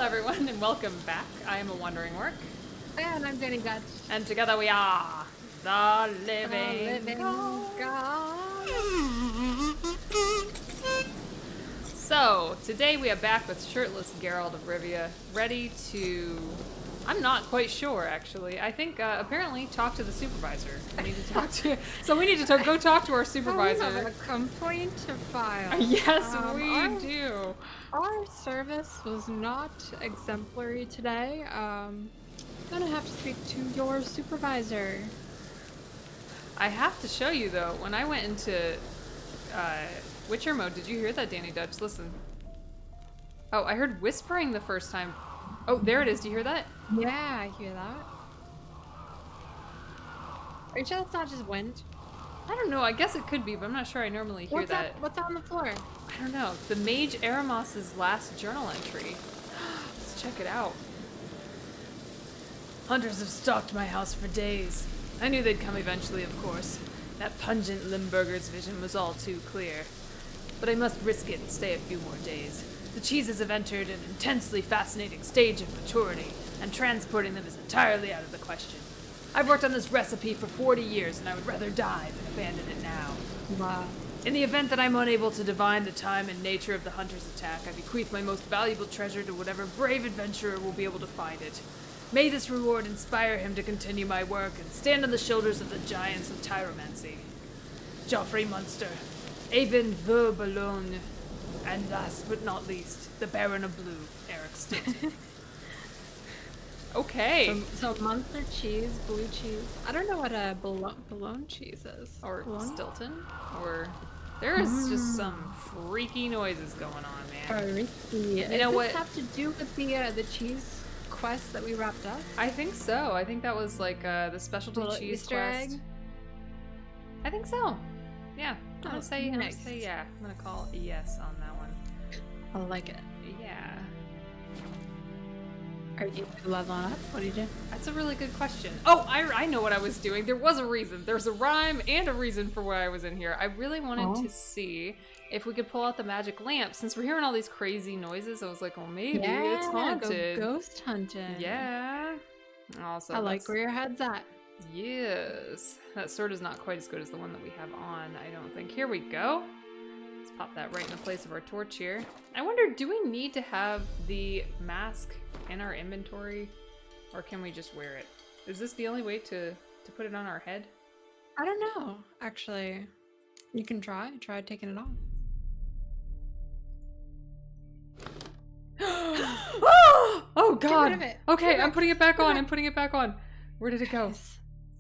everyone, and welcome back. I am A Wandering Orc. And I'm Dani Dutch. And together we are the Living God. So, today we are back with Shirtless Geralt of Rivia, ready to... I'm not quite sure, actually. I think, apparently, talk to the supervisor. We need to talk to... So we need to go talk to our supervisor. We have a complaint to file. Yes, we do. Our service was not exemplary today. I'm gonna have to speak to your supervisor. I have to show you, though, when I went into Witcher mode, did you hear that, Dani Dutch? Listen. Oh, I heard whispering the first time. Oh, there it is. Do you hear that? Yeah, I hear that. Are you sure it's not just wind? I don't know. I guess it could be, but I'm not sure I normally hear that. What's on the floor? I don't know. The Mage Eremos's last journal entry. Let's check it out. Hunters have stalked my house for days. I knew they'd come eventually, of course. That pungent Limburger's vision was all too clear. But I must risk it and stay a few more days. The cheeses have entered an intensely fascinating stage of maturity, and transporting them is entirely out of the question. I've worked on this recipe for 40 years, and I would rather die than abandon it now. Wow. In the event that I'm unable to divine the time and nature of the hunter's attack, I bequeath my most valuable treasure to whatever brave adventurer will be able to find it. May this reward inspire him to continue my work and stand on the shoulders of the giants of Tyromancy. Joffrey Munster, Avon the Boulogne, and last but not least, the Baron of Blue, Eric Stilton. Okay. So Munster cheese, blue cheese. I don't know what a Boulogne cheese is. Or Boulogne? Stilton. Or there's just some freaky noises going on, man. Freaky. You know Does what? this have to do with the cheese quest that we wrapped up? I think so. I think that was like the specialty Little cheese Easter quest. egg? I think so. Yeah. I'm gonna say nice. yeah. I'm gonna call a yes on that one. I like it. Yeah. Are you leveling up? What do you do? That's a really good question. Oh, I know what I was doing. There was a reason. There's a rhyme and a reason for why I was in here. I really wanted to see if we could pull out the magic lamp. Since we're hearing all these crazy noises, I was like, well, maybe it's haunted. Go ghost hunting. Yeah. Also, I like where your head's at. Yes. That sword is not quite as good as the one that we have on, I don't think. Here we go. Let's pop that right in the place of our torch here. I wonder, do we need to have the mask in our inventory? Or can we just wear it? Is this the only way to put it on our head? I don't know, actually. You can try taking it off. Oh god! Get rid of it. Okay, I'm putting it back on. I'm putting it back on. Where did it go?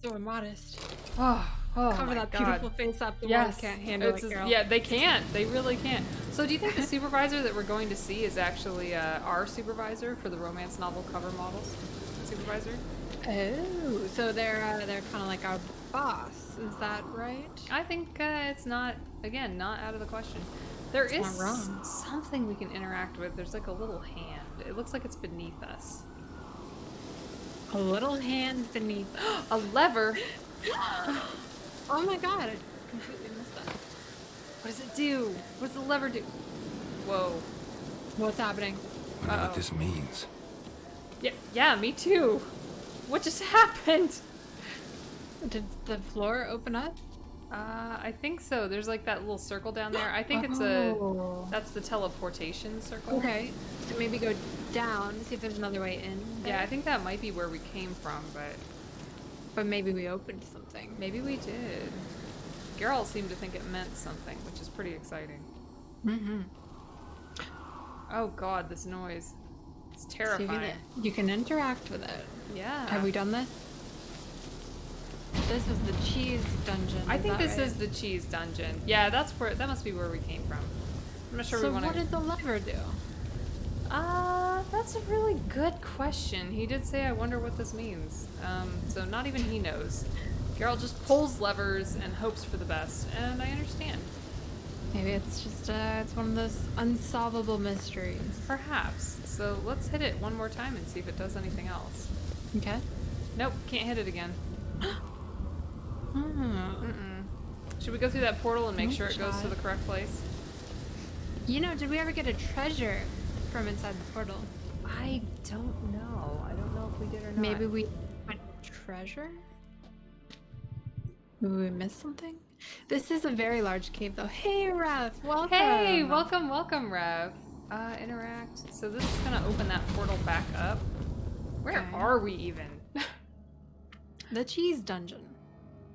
So immodest. Oh Cover my that god. beautiful face up. The world can't handle it, girl. Yeah, they can't. They really can't. So do you think the supervisor that we're going to see is actually our supervisor for the romance novel cover models? Supervisor? Oh, so they're kind of like our boss. Is that right? I think it's not, again, not out of the question. There is not wrong. something we can interact with. There's like a little hand. It looks like it's beneath us. A little hand beneath. A lever. Oh my god, I completely missed that. What does it do? What does the lever do? Whoa. What's happening? I wonder what this means. Yeah, me too. What just happened? Did the floor open up? I think so. There's like that little circle down there. I think it's that's the teleportation circle. Okay, so maybe go down, see if there's another way in. Yeah, I think that might be where we came from, But maybe we opened something. maybe we did. Geralt seemed to think it meant something, which is pretty exciting. Mm-hmm. Oh god, this noise. It's terrifying. So you can interact with it. Yeah. Have we done this? This was the cheese dungeon. I think this right? is the cheese dungeon. Yeah, that must be where we came from. I'm not sure so we want to... what did the lever do? That's a really good question. He did say, I wonder what this means. So not even he knows. Geralt just pulls levers and hopes for the best, and I understand. Maybe it's just, it's one of those unsolvable mysteries. Perhaps. So let's hit it one more time and see if it does anything else. Okay. Nope, can't hit it again. Hmm. Should we go through that portal and make sure it goes to try. the correct place? You know, did we ever get a treasure from inside the portal? I don't know. I don't know if we did or not. Maybe we find treasure? Maybe we missed something? This is a very large cave though. Hey Ref, welcome! Hey, welcome, Rev. Interact. So this is gonna open that portal back up. Where Okay. are we even? The cheese dungeon.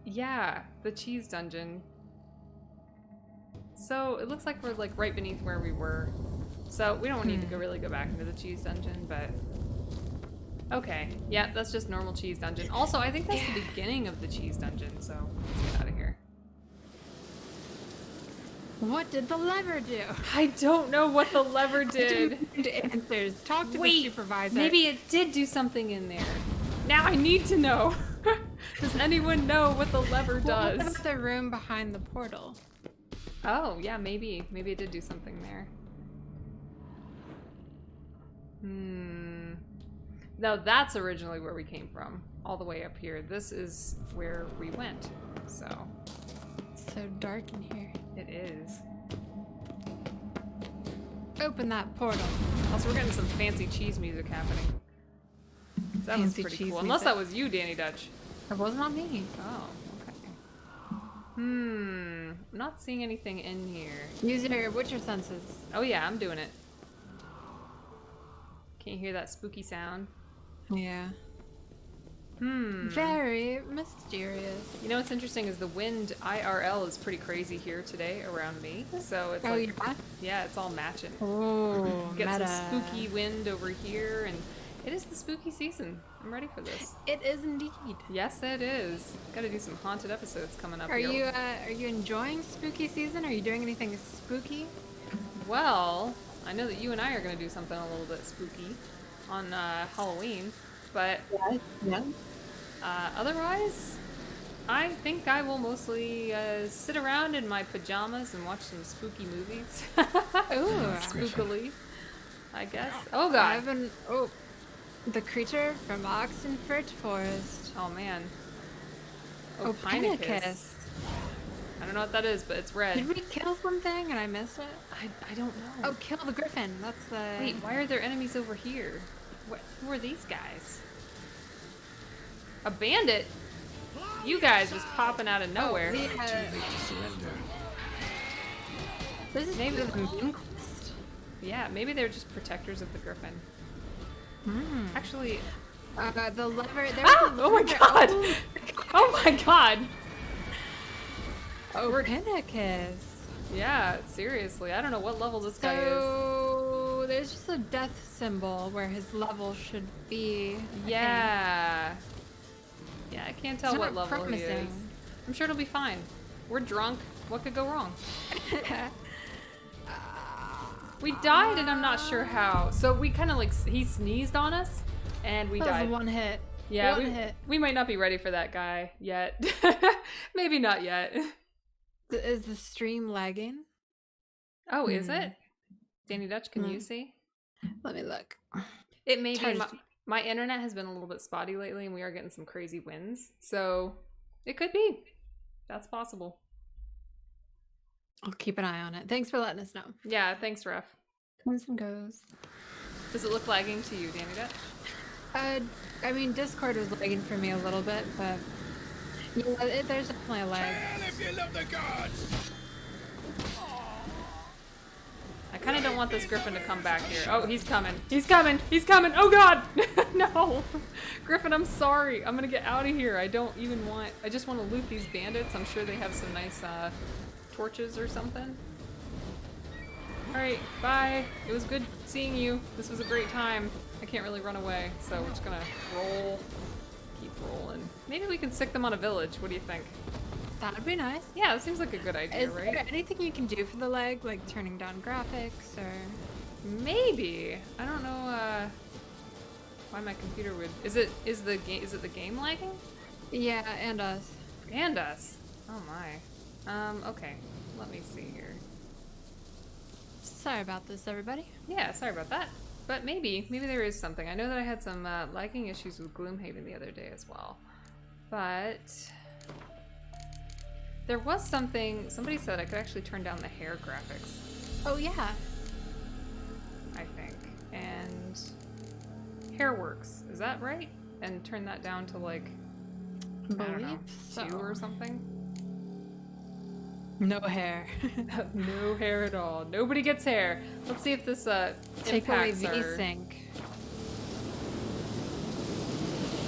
Yeah, the cheese dungeon. So it looks like we're like right beneath where we were. So we don't need to really go back into the cheese dungeon, but okay. Yeah, that's just normal cheese dungeon. Also, I think that's the beginning of the cheese dungeon, so let's get out of here. What did the lever do? I don't know what the lever did. Answers. Talk to the supervisor. Maybe it did do something in there. Now I need to know. Does anyone know what the lever does? What about the room behind the portal? Oh, yeah, maybe. Maybe it did do something there. No, that's originally where we came from. All the way up here. This is where we went. So. It's so dark in here. It is. Open that portal. Also, we're getting some fancy cheese music happening. That was Fancy pretty cheese cool. Unless music. that was you, Dani Dutch. It wasn't on me. Oh, okay. I'm not seeing anything in here. Use your Witcher senses. Oh yeah, I'm doing it. Can you hear that spooky sound? Yeah. Very mysterious. You know what's interesting is the wind IRL is pretty crazy here today around me. So it's like, yeah, it's all matching. Oh, Get meta. some spooky wind over here, and it is the spooky season. I'm ready for this. It is indeed. Yes, it is. Got to do some haunted episodes coming up. Are you enjoying spooky season? Are you doing anything spooky? Well, I know that you and I are going to do something a little bit spooky on Halloween, but Yeah. Otherwise, I think I will mostly sit around in my pajamas and watch some spooky movies. Ooh. Spookily, I guess. Oh god. The creature from Oxenfurt Forest. Oh man. Oh, Pinnicus. I don't know what that is, but it's red. Did we kill something and I missed it? I don't know. Oh, kill the griffin. That's the... Wait, why are there enemies over here? Who are these guys? A bandit? You guys just popping out of nowhere. This is maybe the main quest. Yeah, maybe they're just protectors of the griffin. Actually... the lever... Oh my god! Oh my god! Oh, Pinnicus. Yeah, seriously. I don't know what level this guy is. So there's just a death symbol where his level should be. Yeah. Yeah, I can't tell what level he is. promising. I'm sure it'll be fine. We're drunk. What could go wrong? We died and I'm not sure how. So we kind of like, he sneezed on us and we died. One hit. Yeah, One hit. we might not be ready for that guy yet. Maybe not yet. Is the stream lagging? Oh, is it? Dani Dutch, can you see? Let me look. It may be. My internet has been a little bit spotty lately and we are getting some crazy winds. So it could be. That's possible. I'll keep an eye on it. Thanks for letting us know. Yeah, thanks, Ref. Comes and goes. Does it look lagging to you, Dani Dutch? I mean, Discord was lagging for me a little bit, but yeah, there's definitely a lag. If you love the gods. I kind of don't want this griffin to come back here. Oh, he's coming. He's coming. He's coming. Oh, God. No. Griffin, I'm sorry. I'm going to get out of here. I don't even want... I just want to loot these bandits. I'm sure they have some nice torches or something. All right. Bye. It was good seeing you. This was a great time. I can't really run away, so we're just going to roll. Keep rolling. Maybe we can sick them on a village. What do you think? That would be nice. Yeah, that seems like a good idea, Is right? there anything you can do for the lag, like turning down graphics or? Maybe. I don't know why my computer would. Is it the game lagging? Yeah, and us. And us. Oh my. Okay. Let me see here. Sorry about this, everybody. Yeah, sorry about that. But maybe there is something. I know that I had some lagging issues with Gloomhaven the other day as well. But there was something, somebody said I could actually turn down the hair graphics, Oh yeah. I think. And hair works. Is that right? And turn that down to like, I don't know, Believe 2 or so. something? No hair. No hair at all. Nobody gets hair. Let's see if this Take away impacts our... VSync.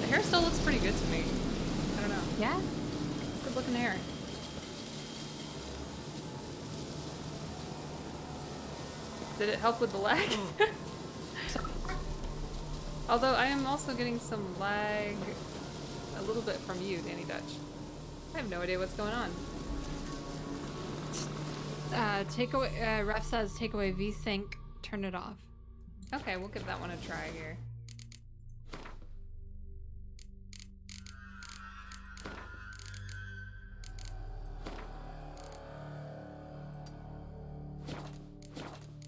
The hair still looks pretty good to me. I don't know. Yeah. It's good looking hair. Did it help with the lag? Although I am also getting some lag a little bit from you, Dani Dutch. I have no idea what's going on. Take away. Ref says take away VSync. Turn it off. Okay, we'll give that one a try here.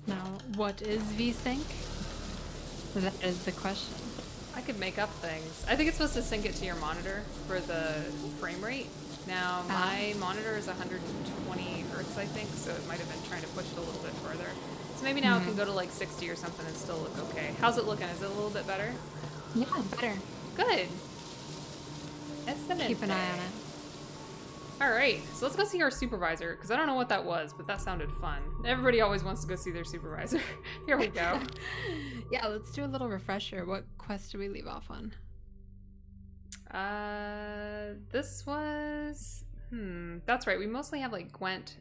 Now, what is VSync? That is the question. I could make up things. I think it's supposed to sync it to your monitor for the frame rate. Now, my monitor is 120 hertz, I think, so it might have been trying to push it a little bit further. So maybe now it can go to like 60 or something and still look okay. How's it looking? Is it a little bit better? Yeah, better. Good. Excellent. Keep an eye on it. All right, so let's go see our supervisor, because I don't know what that was, but that sounded fun. Everybody always wants to go see their supervisor. Here we go. Yeah, let's do a little refresher. What quest do we leave off on? This was... that's right, we mostly have like Gwent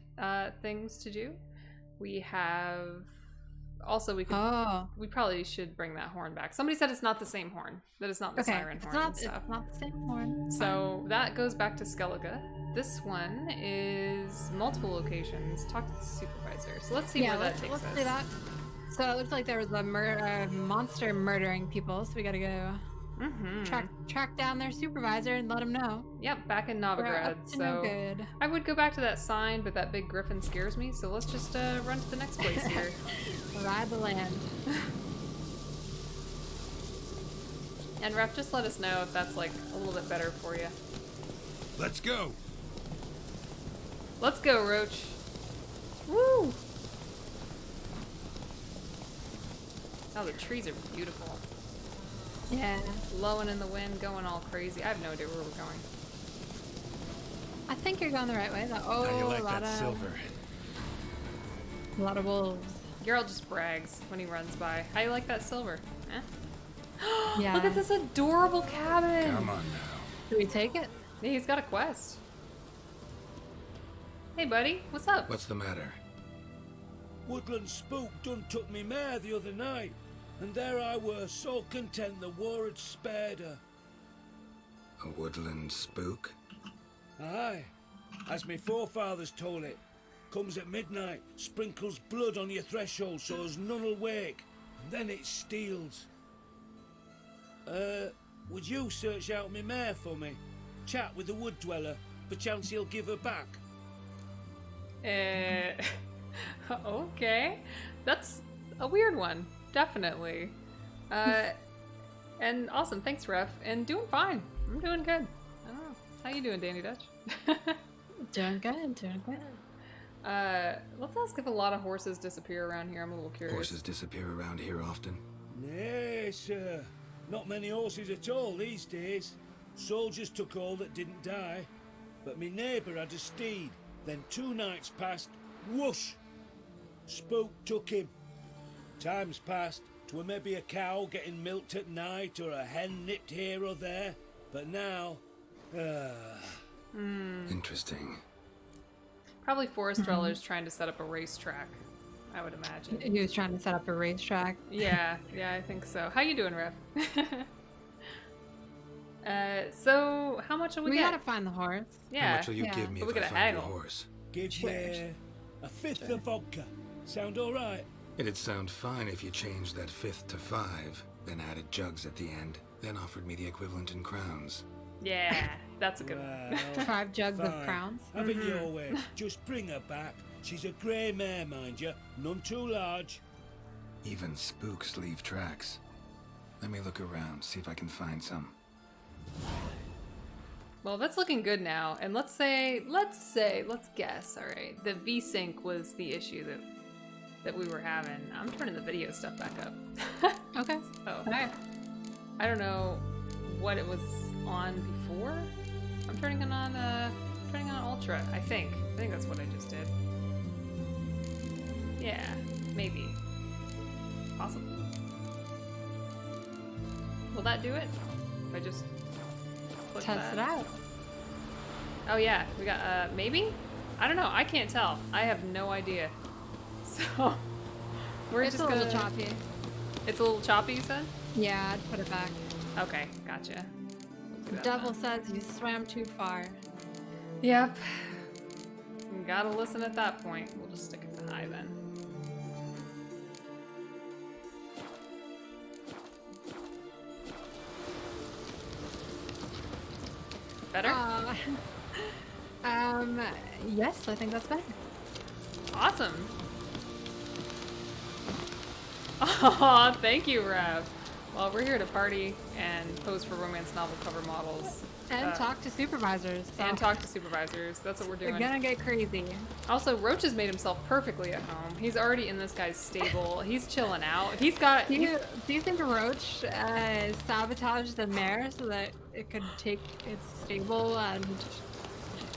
things to do. We have... Also, we could... Oh. We probably should bring that horn back. Somebody said it's not the same horn, that it's not the siren horn and stuff. It's not the same horn. So that goes back to Skellige. This one is multiple locations. Talk to the supervisor. So let's see where that takes us. Let's do that. So it looks like there was a monster murdering people, so we gotta go track down their supervisor and let him know. Yep, back in We're Novigrad. up to So no good. I would go back to that sign, but that big griffin scares me. So let's just run to the next place here. Ride the land. And Ref, just let us know if that's like a little bit better for you. Let's go. Let's go, Roach. Woo! Oh, the trees are beautiful. Yeah. Blowing in the wind, going all crazy. I have no idea where we're going. I think you're going the right way though. How you Oh, like a lot that of silver? a lot of wolves. Geralt just brags when he runs by. How you like that silver? Eh? Yeah. Look at this adorable cabin! Come on now. Do we take it? Yeah, he's got a quest. Hey, buddy. What's up? What's the matter? Woodland spook done took me mare the other night, and there I were, so content the war had spared her. A woodland spook? Aye, as me forefathers told it. Comes at midnight, sprinkles blood on your threshold so as none'll wake, and then it steals. Would you search out me mare for me? Chat with the wood dweller, perchance he'll give her back. Okay. That's a weird one. Definitely. And awesome. Thanks, Ref. And doing fine. I'm doing good. I don't know. How you doing, Dani Dutch? Doing good, doing good. Let's ask if a lot of horses disappear around here. I'm a little curious. Horses disappear around here often. Nay, sir. Not many horses at all these days. Soldiers took all that didn't die. But me neighbour had a steed. Then 2 nights passed, whoosh! Spook took him. Times passed, 'twere maybe a cow getting milked at night or a hen nipped here or there. But now, Interesting. Probably forest dwellers trying to set up a racetrack, I would imagine. He was trying to set up a racetrack. Yeah, I think so. How you doing, Ref? So how much will we We get? gotta find the horse. Yeah. How much will you yeah. give me But we if I gotta find your haggle. horse? give you a fifth of vodka. Sound all right? It'd sound fine if you changed that 5th to 5, then added jugs at the end, then offered me the equivalent in crowns. Yeah, that's a good one. Well, 5 jugs of fine. crowns. Have it your way. Just bring her back. She's a grey mare, mind you. None too large. Even spooks leave tracks. Let me look around, see if I can find some. Well, that's looking good now. And let's guess, all right. The VSync was the issue that we were having. I'm turning the video stuff back up. Okay. Oh. Alright. I don't know what it was on before. I'm turning it on ultra, I think. I think that's what I just did. Yeah, maybe. Possible. Will that do it? If I just click Test that? it out. Oh yeah, we got, maybe? I don't know, I can't tell. I have no idea. So, we're It's just a gonna... little choppy. It's a little choppy, you said? Yeah, I'd put it back. Okay, gotcha. We'll do The that devil then. says you swam too far. Yep. You gotta listen at that point. We'll just stick it to high then. Better? Yes, I think that's better. Awesome. Aw, thank you, Rev. Well, we're here to party and pose for romance novel cover models. And talk to supervisors. So And talk to supervisors. That's what we're we're doing. gonna get crazy. Also, Roach has made himself perfectly at home. He's already in this guy's stable. He's chilling out. He's got... Do you think Roach sabotaged the mare so that it could take its stable and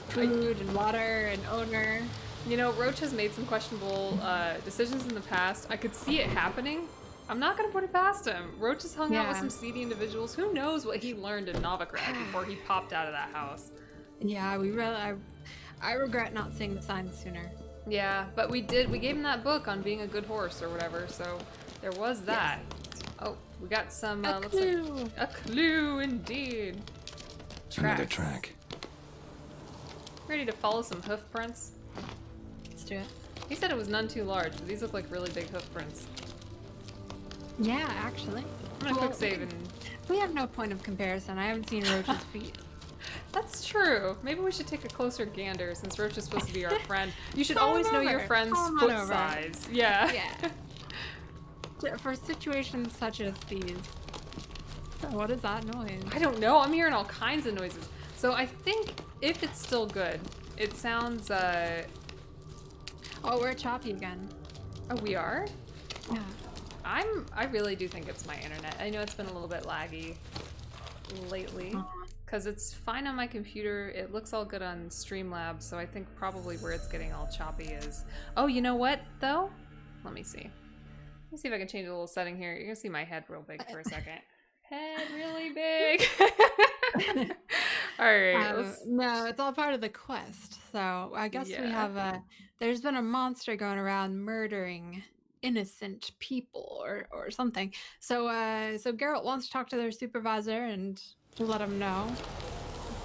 food and water and owner? You know, Roach has made some questionable decisions in the past. I could see it happening. I'm not gonna put it past him. Roach has hung out with Yeah. some seedy individuals. Who knows what he learned in Novigrad before he popped out of that house. Yeah, I regret not seeing the signs sooner. Yeah, but we gave him that book on being a good horse or whatever, so there was that. Oh, we got some, A looks clue. like a clue indeed. Another Tracks. track. Ready to follow some hoof prints? Let's do it. He said it was none too large, but these look like really big hoof prints. Yeah, actually. I'm gonna quick save and... We have no point of comparison. I haven't seen Roach's feet. That's true. Maybe we should take a closer gander since Roach is supposed to be our friend. You should Call always him know your over. friend's Call him on foot over. size. Yeah. Yeah. For situations such as these. What is that noise? I don't know. I'm hearing all kinds of noises. So I think if it's still good, it sounds, Oh, we're choppy again. Oh, we are? Yeah. I really do think it's my internet. I know it's been a little bit laggy lately. Because it's fine on my computer. It looks all good on Streamlabs, so I think probably where it's getting all choppy is... Oh, you know what, though? Let me see. Let me see if I can change a little setting here. You're gonna see my head real big for a second. Head really big. Alright, No, it's all part of the quest. So I guess we Yeah. have there's been a monster going around murdering innocent people or something. So so Geralt wants to talk to their supervisor and to let him know.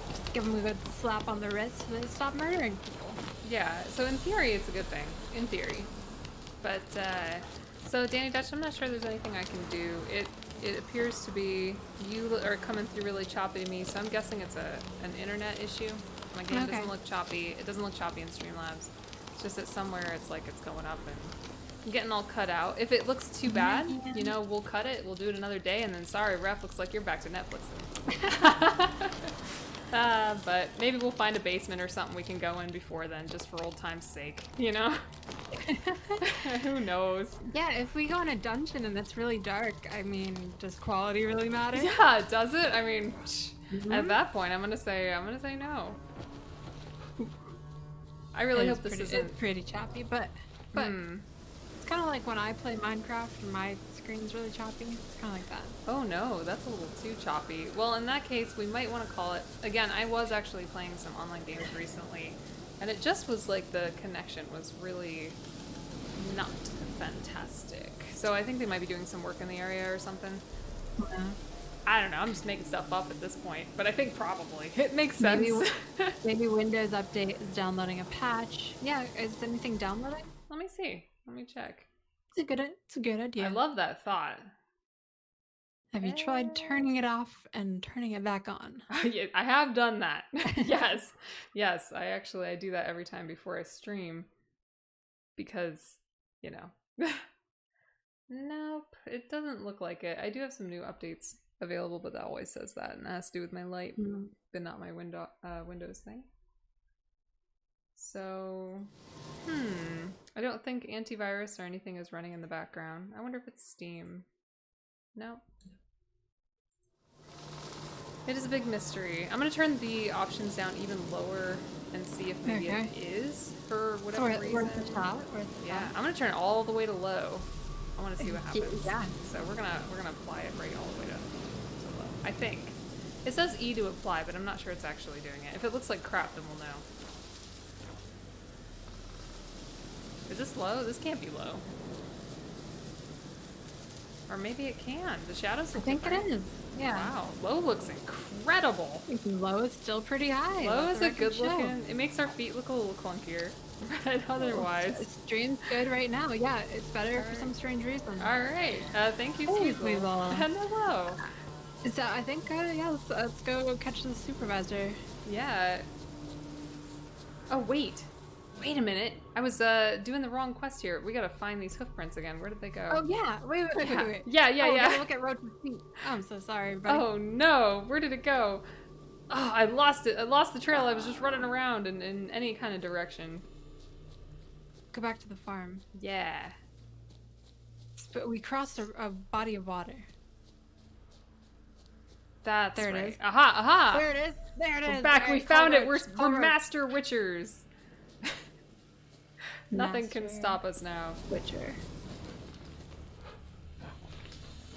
Just give him a good slap on the wrist so they stop murdering people. Yeah, so in theory, it's a good thing. In theory. But, so Dani Dutch, I'm not sure there's anything I can do. It appears to be you are coming through really choppy to me, so I'm guessing it's an internet issue. My game Okay. doesn't look choppy. It doesn't look choppy in Streamlabs. It's just that somewhere it's like it's going up and getting all cut out. If it looks too bad, you know, we'll cut it. We'll do it another day, and then sorry, ref, looks like you're back to Netflix. But maybe we'll find a basement or something we can go in before then, just for old time's sake, you know? Who knows? Yeah, if we go in a dungeon and it's really dark, I mean, does quality really matter? Yeah, does it? I mean, at that point, I'm gonna say no. I really hope this isn't. It's pretty choppy, but it's kind of like when I play Minecraft and my screen's really choppy. It's kind of like that. Oh no, that's a little too choppy. Well, in that case, we might want to call it. Again, I was actually playing some online games recently, and it just was like the connection was really not fantastic. So I think they might be doing some work in the area or something. Yeah. I don't know. I'm just making stuff up at this point, but I think probably it makes sense. Maybe Windows Update is downloading a patch. Yeah, is anything downloading? Let me see. Let me check. It's a good idea. I love that thought. Have you tried turning it off and turning it back on? Yeah, I have done that. Yes. Yes, I do that every time before I stream. Because, you know. Nope, it doesn't look like it. I do have some new updates available, but that always says that, and that has to do with my light, but not my Windows thing. So, I don't think antivirus or anything is running in the background. I wonder if it's Steam. No. It is a big mystery. I'm gonna turn the options down even lower and see if maybe Okay. it is for whatever Worth reason. the shot. Worth the Yeah, shot. I'm gonna turn it all the way to low. I want to see what Yeah. happens. Yeah. So we're gonna apply it right all the way to low. I think it says E to apply, but I'm not sure it's actually doing it. If it looks like crap, then we'll know. Is this low? This can't be low. Or maybe it can. The shadows I look think different. it is. Yeah. Wow, low looks incredible. Low is still pretty high. Low let is the a record good show. looking. It makes our feet look a little clunkier, but otherwise. Stream's good right now. Yeah, it's better for some strange reason. All right. Thank you, Hey, Sweezel. Weasel. And hello. So I think, yeah, let's go catch the supervisor. Yeah. Oh wait. Wait a minute. I was doing the wrong quest here. We gotta find these hoof prints again. Where did they go? Oh yeah, wait. Yeah, Oh, we gotta yeah. look at Roach's feet. Oh, I'm so sorry, everybody. Oh no, where did it go? Oh, I lost it. I lost the trail. I was just running around in any kind of direction. Go back to the farm. Yeah. But we crossed a body of water. That's There it right. is. Aha, aha! There it is. There it is. We're back. All We right, found call it. Roach, We're call Roach. master witchers. Nothing can Master stop us now. Witcher.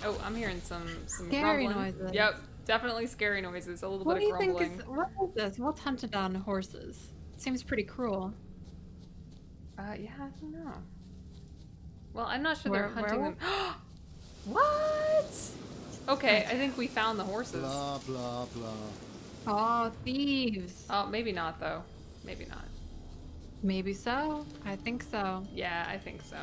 Oh, I'm hearing some Scary grumbling. noises. Yep, definitely scary noises. A little What do bit you of think grumbling. is? What is this? What's hunted on horses? Seems pretty cruel. Yeah, I don't know. Well, I'm not sure Where- they're hunting them. werewolf? What? Okay, I think we found the horses. Blah, blah, blah. Oh, thieves. Oh, maybe not though. Maybe not. Maybe so. I think so. Yeah, I think so.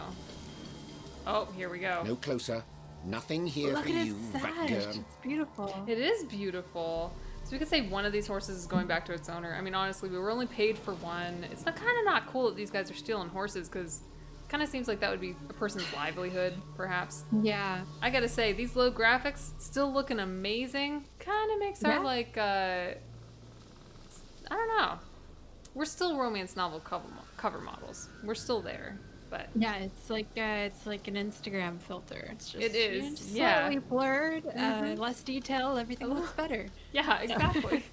Oh, here we go. No closer. Nothing here Look for at you, its fat sash. girl. It's beautiful. It is beautiful. So we could say one of these horses is going back to its owner. I mean, honestly, we were only paid for one. It's kind of not cool that these guys are stealing horses because it kind of seems like that would be a person's livelihood, perhaps. Yeah. I gotta say, these low graphics still looking amazing. Kind of makes our Yeah. like, I don't know. We're still romance novel cover models. We're still there, but Yeah, it's like an Instagram filter. It's just It is, just yeah. slightly blurred, Mhm. less detail. Everything looks better. yeah, exactly.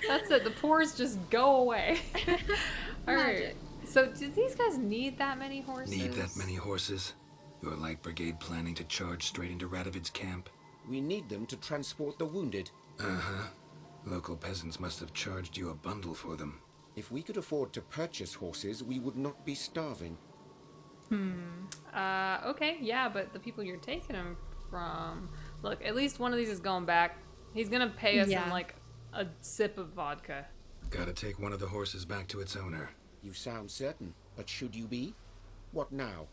That's it. The pores just go away. All right. Magic. So, did these guys need that many horses? Need that many horses? Your light brigade planning to charge straight into Radovid's camp? We need them to transport the wounded. Uh-huh. Local peasants must have charged you a bundle for them. If we could afford to purchase horses, we would not be starving. Okay, yeah, but the people you're taking them from... Look, at least one of these is going back. He's gonna pay us Yeah. in, like, a sip of vodka. Gotta take one of the horses back to its owner. You sound certain, but should you be? What now?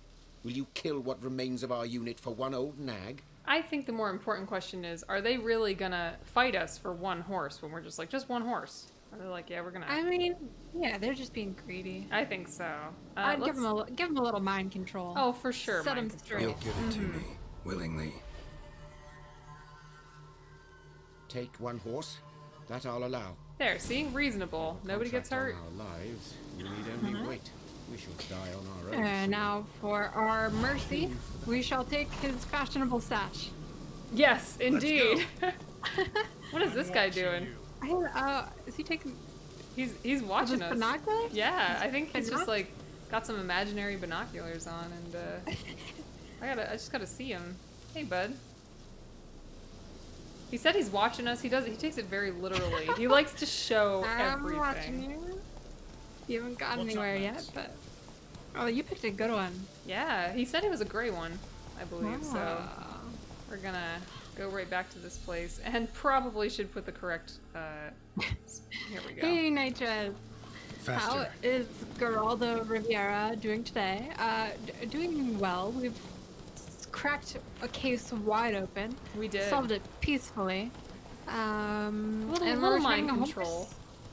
Will you kill what remains of our unit for one old nag? I think the more important question is, are they really gonna fight us for one horse when we're just like, just one horse? Are they like, yeah, we're gonna... I mean, yeah, they're just being greedy. I think so. I'd give let's- them a little mind control. Oh, for sure. Set mind 'em control. You'll give it to me, willingly. Take one horse? That I'll allow. There, see? Reasonable. Nobody gets hurt. Contract on our lives. We need only wait. We shall die on our own. And soon. now for our mercy, we shall take his fashionable sash. Yes, indeed. What is this guy doing? Is he taking He's watching his us. binoculars? Yeah, I think he's just Binoc- like got some imaginary binoculars on, and I just gotta see him. Hey, bud. He said he's watching us. He takes it very literally. He likes to show I'm watching everything. you. You haven't gotten What's up, anywhere Max? yet, but oh, you picked a good one. Yeah, he said it was a gray one, I believe. So Ah. we're gonna go right back to this place, and probably should put the correct. Here we go. Hey, Nitrez. How Faster. is Geraldo Riviera doing today? Doing well. We've cracked a case wide open. We did. Solved it peacefully. And we're Little returning mind a horse- control.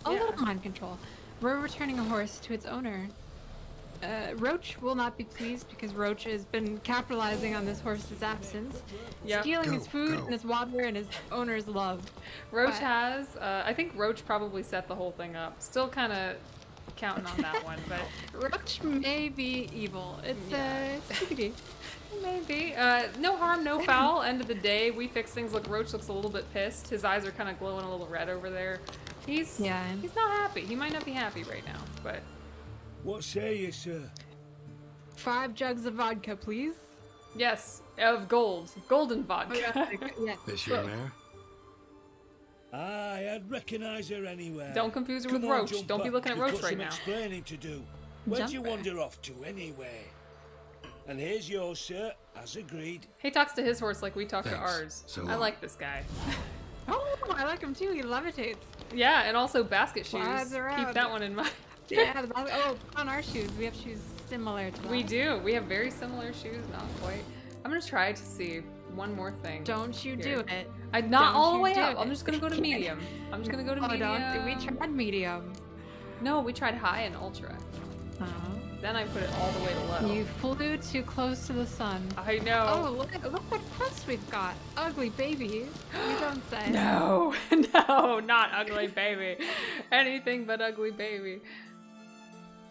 A Yeah. little mind control. We're returning a horse to its owner. Roach will not be pleased because Roach has been capitalizing on this horse's absence, Yep. stealing Go, his food go. and his water and his owner's love. Roach But- has. I think Roach probably set the whole thing up. Still kind of counting on that one, but Roach may be evil. It's Yeah. it's TBD. Maybe. No harm, no foul. End of the day, we fix things. Look, Roach looks a little bit pissed. His eyes are kind of glowing a little red over there. He's not happy. He might not be happy right now, but... What say you, sir? 5 jugs of vodka, please. Yes, of gold. Golden vodka. Yeah. This your mare? Aye, I'd recognise her anywhere. Don't confuse her with Come on, Roach. Jumper, Don't be looking at we've Roach got right some now. explaining to do. Where'd you Jumper. wander off to, anyway? And here's yours, sir, as agreed. He talks to his horse like we talk to Thanks. ours. So I long. like this guy. Oh, I like him too. He levitates. Yeah, and also basket shoes. Flies Keep around. that one in mind. Yeah. On our shoes, we have shoes similar to that. We do. We have very similar shoes. Not quite. I'm gonna try to see one more thing. Don't you here. do it. I'm not Don't all the you way do up. it. I'm just gonna go to medium. I'm just gonna go to Oh, medium. don't. We tried medium. No, we tried high and ultra. Oh. Then I put it all the way to low. You flew too close to the sun. I know. Oh, look what quest we've got. Ugly baby. You don't say. No, no, not ugly baby. Anything but ugly baby.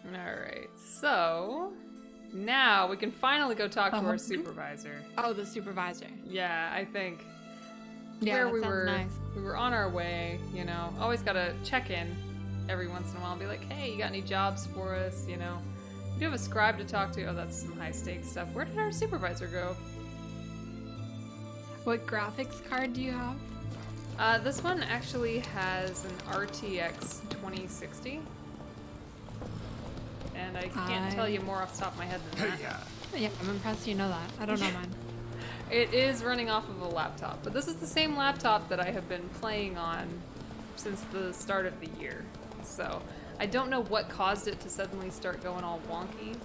Alright, so now we can finally go talk to our supervisor. Oh, the supervisor. Yeah, I think Yeah, where that we sounds were nice. we were on our way, you know. Always gotta check in every once in a while and be like, hey, you got any jobs for us, you know? We do have a scribe to talk to. Oh, that's some high stakes stuff. Where did our supervisor go? What graphics card do you have? This one actually has an RTX 2060. And I can't tell you more off the top of my head than that. Yeah, I'm impressed you know that. I don't know mine. It is running off of a laptop, but this is the same laptop that I have been playing on since the start of the year. So I don't know what caused it to suddenly start going all wonky.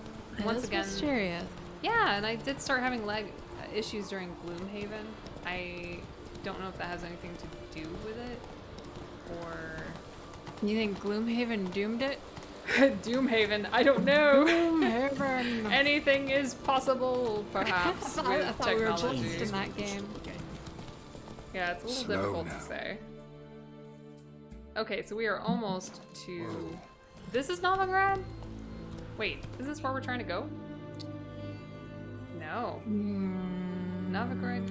Once again, mysterious. yeah, and I did start having lag issues during Gloomhaven. I don't know if that has anything to do with it, or You think Gloomhaven doomed it? Doomhaven. I don't know. Gloomhaven. Anything is possible, perhaps, I with thought we were technology. just in that game. Yeah, it's a little Slow difficult now. to say. Okay, so we are almost to... Whoa. This is Novigrad? Wait, is this where we're trying to go? No. Novigrad?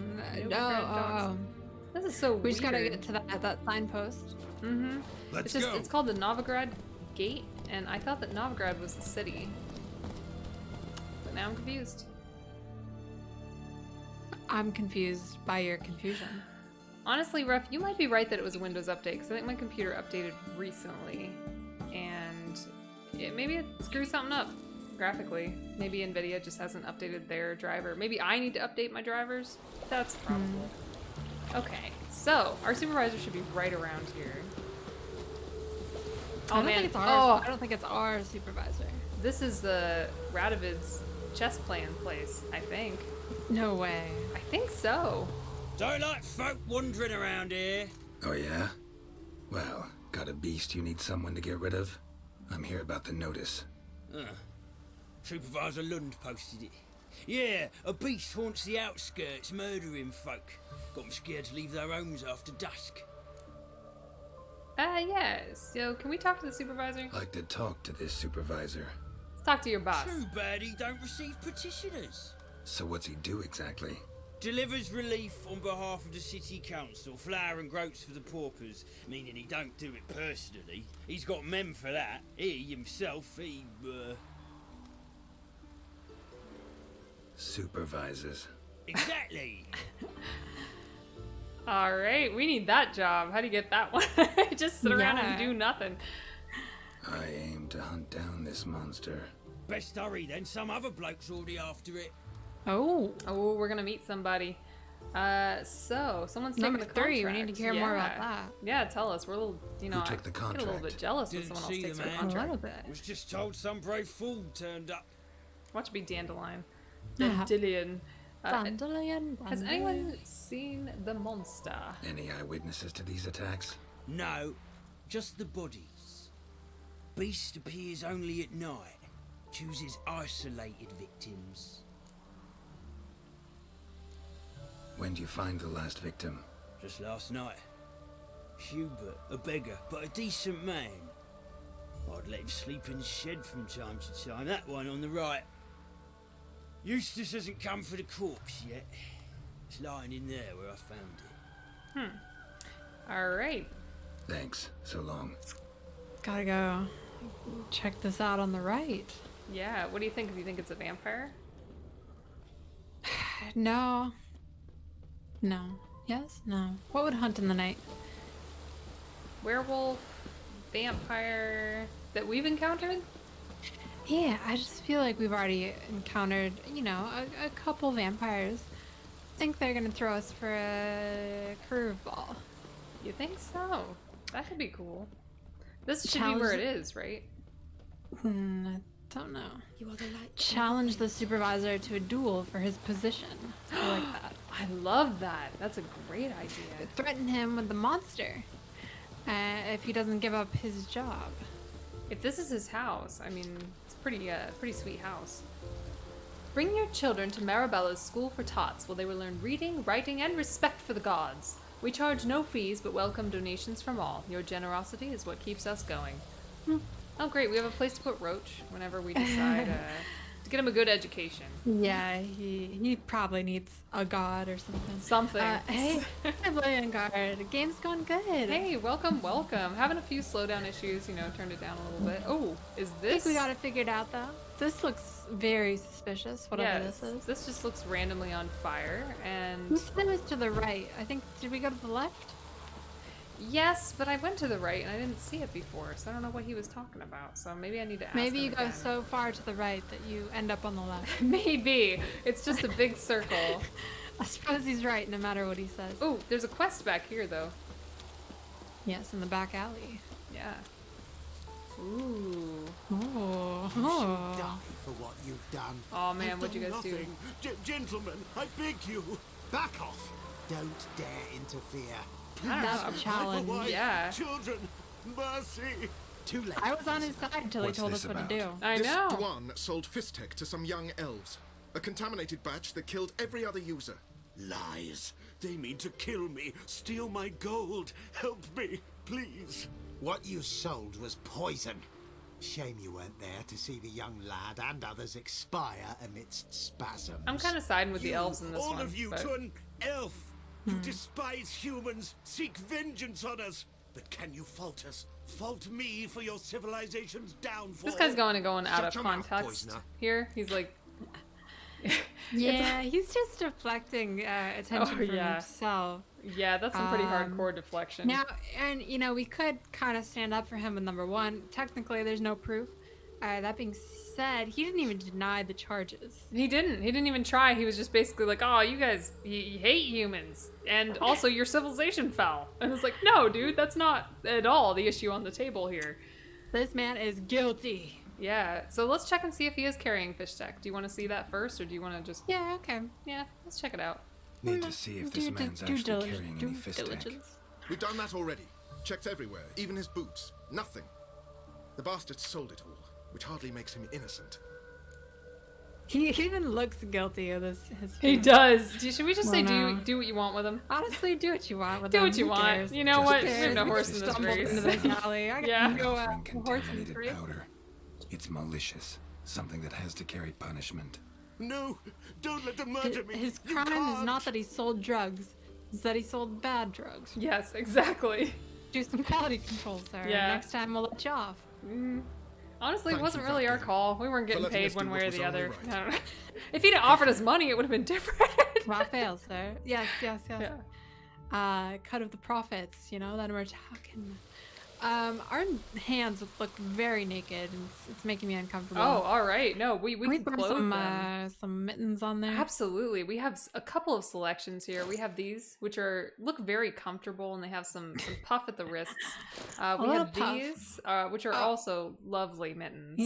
Novigrad Docks. This is so weird. We just gotta get to that signpost. Mm-hmm. Let's It's go. it's called the Novigrad Gate, and I thought that Novigrad was the city. But now I'm confused. I'm confused by your confusion. Honestly, Ref, you might be right that it was a Windows update, because I think my computer updated recently, and maybe it screwed something up graphically. Maybe NVIDIA just hasn't updated their driver. Maybe I need to update my drivers? That's probable. Okay, so our supervisor should be right around here. I don't think it's ours. Oh, I don't think it's our supervisor. this is the Radovid's chess playing place, I think. No way. I think so. Don't like folk wandering around here. Oh yeah? Well, got a beast you need someone to get rid of? I'm here about the notice. Supervisor Lund posted it. Yeah, a beast haunts the outskirts, murdering folk. Got 'em scared to leave their homes after dusk. Yes. So, can we talk to the supervisor? Like to talk to this supervisor. Let's talk to your boss. Too bad he don't receive petitioners. So what's he do exactly? Delivers relief on behalf of the city council, flour and groats for the paupers, meaning he don't do it personally. He's got men for that. He himself, Supervises. Exactly. All right, we need that job. How do you get that one? Just sit around and Yeah. do nothing. I aim to hunt down this monster. Best hurry then, some other bloke's already after it. Oh. Oh, we're gonna meet somebody. So someone's taking Number the 3, contract. we need to hear more about that. Yeah, tell us. We're a little, you know, took the I get a little contract? bit jealous when Didn't someone else see takes the our man. A contract. little bit. Was just told some brave fool turned up. Watch it be Dandelion. Yeah. Dandelion. Dandelion, Has dandelion. anyone seen the monster? Any eyewitnesses to these attacks? No, just the bodies. Beast appears only at night. Chooses isolated victims. When do you find the last victim? Just last night. Hubert, a beggar, but a decent man. I'd let him sleep in the shed from time to time. That one on the right. Eustace hasn't come for the corpse yet. It's lying in there where I found it. All right. Thanks. So long. Gotta go check this out on the right. Yeah. What do you think? Do you think it's a vampire? No. No. Yes? No. What would hunt in the night? Werewolf, vampire that we've encountered? Yeah, I just feel like we've already encountered, you know, a couple vampires. I think they're gonna throw us for a curveball. You think so? That could be cool. This should be where it is, right? I don't know. Challenge the supervisor to a duel for his position. I like that. I love that. That's a great idea. Threaten him with the monster if he doesn't give up his job. If this is his house, I mean, it's pretty sweet house. Bring your children to Marabella's School for Tots, where they will learn reading, writing, and respect for the gods. We charge no fees, but welcome donations from all. Your generosity is what keeps us going. Oh, great. We have a place to put Roach whenever we decide to get him a good education. Yeah, he probably needs a god or something. Something. Hey, Playing Guard. The game's going good. Hey, welcome. Having a few slowdown issues, you know, turned it down a little bit. Oh, is I this? think we got it figured out though. This looks very suspicious, whatever Yes, this is. this just looks randomly on fire, and You said it was to the right. I think, did we go to the left? yes, but I went to the right and I didn't see it before, so I don't know what he was talking about. So maybe I need to ask Maybe him you go again. so far to the right that you end up on the left. Maybe it's just a big circle. I suppose he's right no matter what he says. Oh, there's a quest back here though. Yes, in the back alley. Yeah. Ooh. Oh. Die for what you've done. Oh man, I've what'd you done guys do? nothing. Gentlemen, I beg you, back off. Don't dare interfere. I don't That's know. the challenge. My wife, Yeah. Children, mercy. Too late. I was on his side until he What's told us this what to about? do. I This know. Dwan sold Fistek to some young elves. A contaminated batch that killed every other user. Lies. They mean to kill me, steal my gold. Help me, please. What you sold was poison. Shame you weren't there to see the young lad and others expire amidst spasms. I'm kind of siding with the You, elves in this all one. of you, but- to an elf. You despise humans, seek vengeance on us. But can you fault us? Fault me for your civilization's downfall? This guy's going out Shut of your mouth, context poisoner. here. He's like, Yeah, he's just deflecting attention from yeah. himself. yeah, that's some pretty hardcore deflection. Now, and you know, we could kind of stand up for him with number one. Technically, there's no proof. That being said, he didn't even deny the charges. He didn't even try. He was just basically like, oh, you guys, you hate humans. And also your civilization fell. And it's like, no, dude, that's not at all the issue on the table here. This man is guilty. Yeah, so let's check and see if he is carrying fish tech. Do you want to see that first, or do you want to just... Yeah, okay. Yeah, let's check it out. Need to see if this man's actually carrying any fist tech. diligence. We've done that already. Checked everywhere, even his boots. Nothing. The bastard sold it all, which hardly makes him innocent. He even looks guilty of this. His He face. does. Should we just say no. do what you want with him? Honestly, do what you want with Do him. what you Who want. cares? You know Just what? cares. We're no We horse in this Stumbled race. into this alley. I Yeah. can go Offering horse and contaminated free. powder. It's malicious. Something that has to carry punishment. No, don't let them murder me. His You crime is can't. not that he sold drugs; it's that he sold bad drugs. Yes, exactly. Do some quality control, sir. Yeah. Next time we'll let you off. Honestly, it Thank wasn't you, really our Vampire, call. We weren't for getting letting paid us do one what way or was the only other. right. I don't know. If he'd offered us money, it would have been different. Well, fail, sir. Yes. Yeah. Cut of the profits, you know, then we're talking. Our hands look very naked, and it's making me uncomfortable. Oh, all right. No, we Can we can throw clothe some them. some mittens on there? Absolutely. We have a couple of selections here. We have these, which look very comfortable, and they have some puff at the wrists. We little have puff. these, which are also lovely mittens.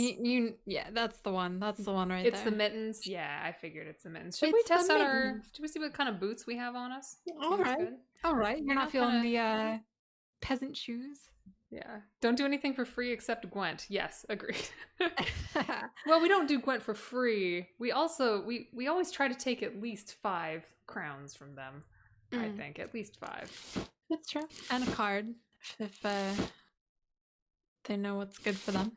Yeah, that's the one. That's the one right It's there. the mittens. Yeah, I figured it's the mittens. Should It's we the test out our? mittens. Should we see what kind of boots we have on us? All Seems right. good. All right. You're not not feeling gonna- the peasant shoes. Yeah. Don't do anything for free except Gwent. Yes, agreed. Well, we don't do Gwent for free. We also we always try to take at least 5 crowns from them. I think at least 5. That's true. And a card if they know what's good for them.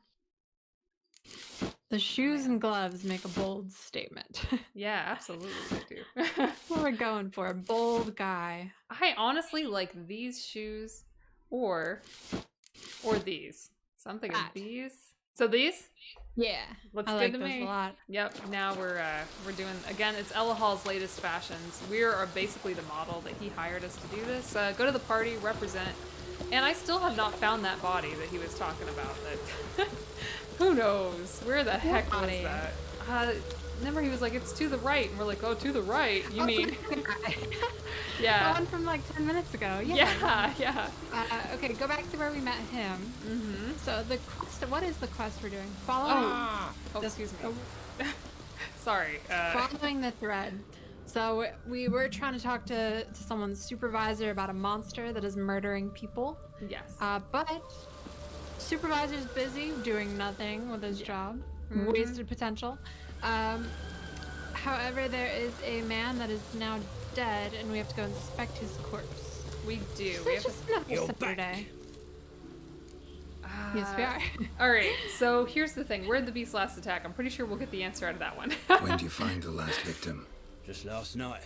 The shoes and gloves make a bold statement. Yeah, absolutely they do. What we're going for, a bold guy. I honestly like these shoes or these. So I'm thinking That. these. So these? Yeah, Looks I good like to those me. a lot. Yep. Now we're doing again. It's Ella Hall's latest fashions. We are basically the model that he hired us to do this. Go to the party, represent, and I still have not found that body that he was talking about. That who knows where the heck was body? that? Remember he was like, it's to the right, and we're like, oh, to the right. You mean? The Yeah. one from like 10 minutes ago. Yeah. Yeah. Okay, go back to where we met him. Mm-hmm. So the quest, what is the quest we're doing? Following. Oh, excuse me. Sorry. Following the thread. So we were trying to talk to someone's supervisor about a monster that is murdering people. Yes. But supervisor's busy doing nothing with his job. Mhm. Wasted potential. However, there is a man that is now dead, and we have to go inspect his corpse. We do. So We it's have just another You're Saturday. to. Yes, we are. All right. So here's the thing. Where'd the beast last attack? I'm pretty sure we'll get the answer out of that one. When do you find the last victim? Just last night.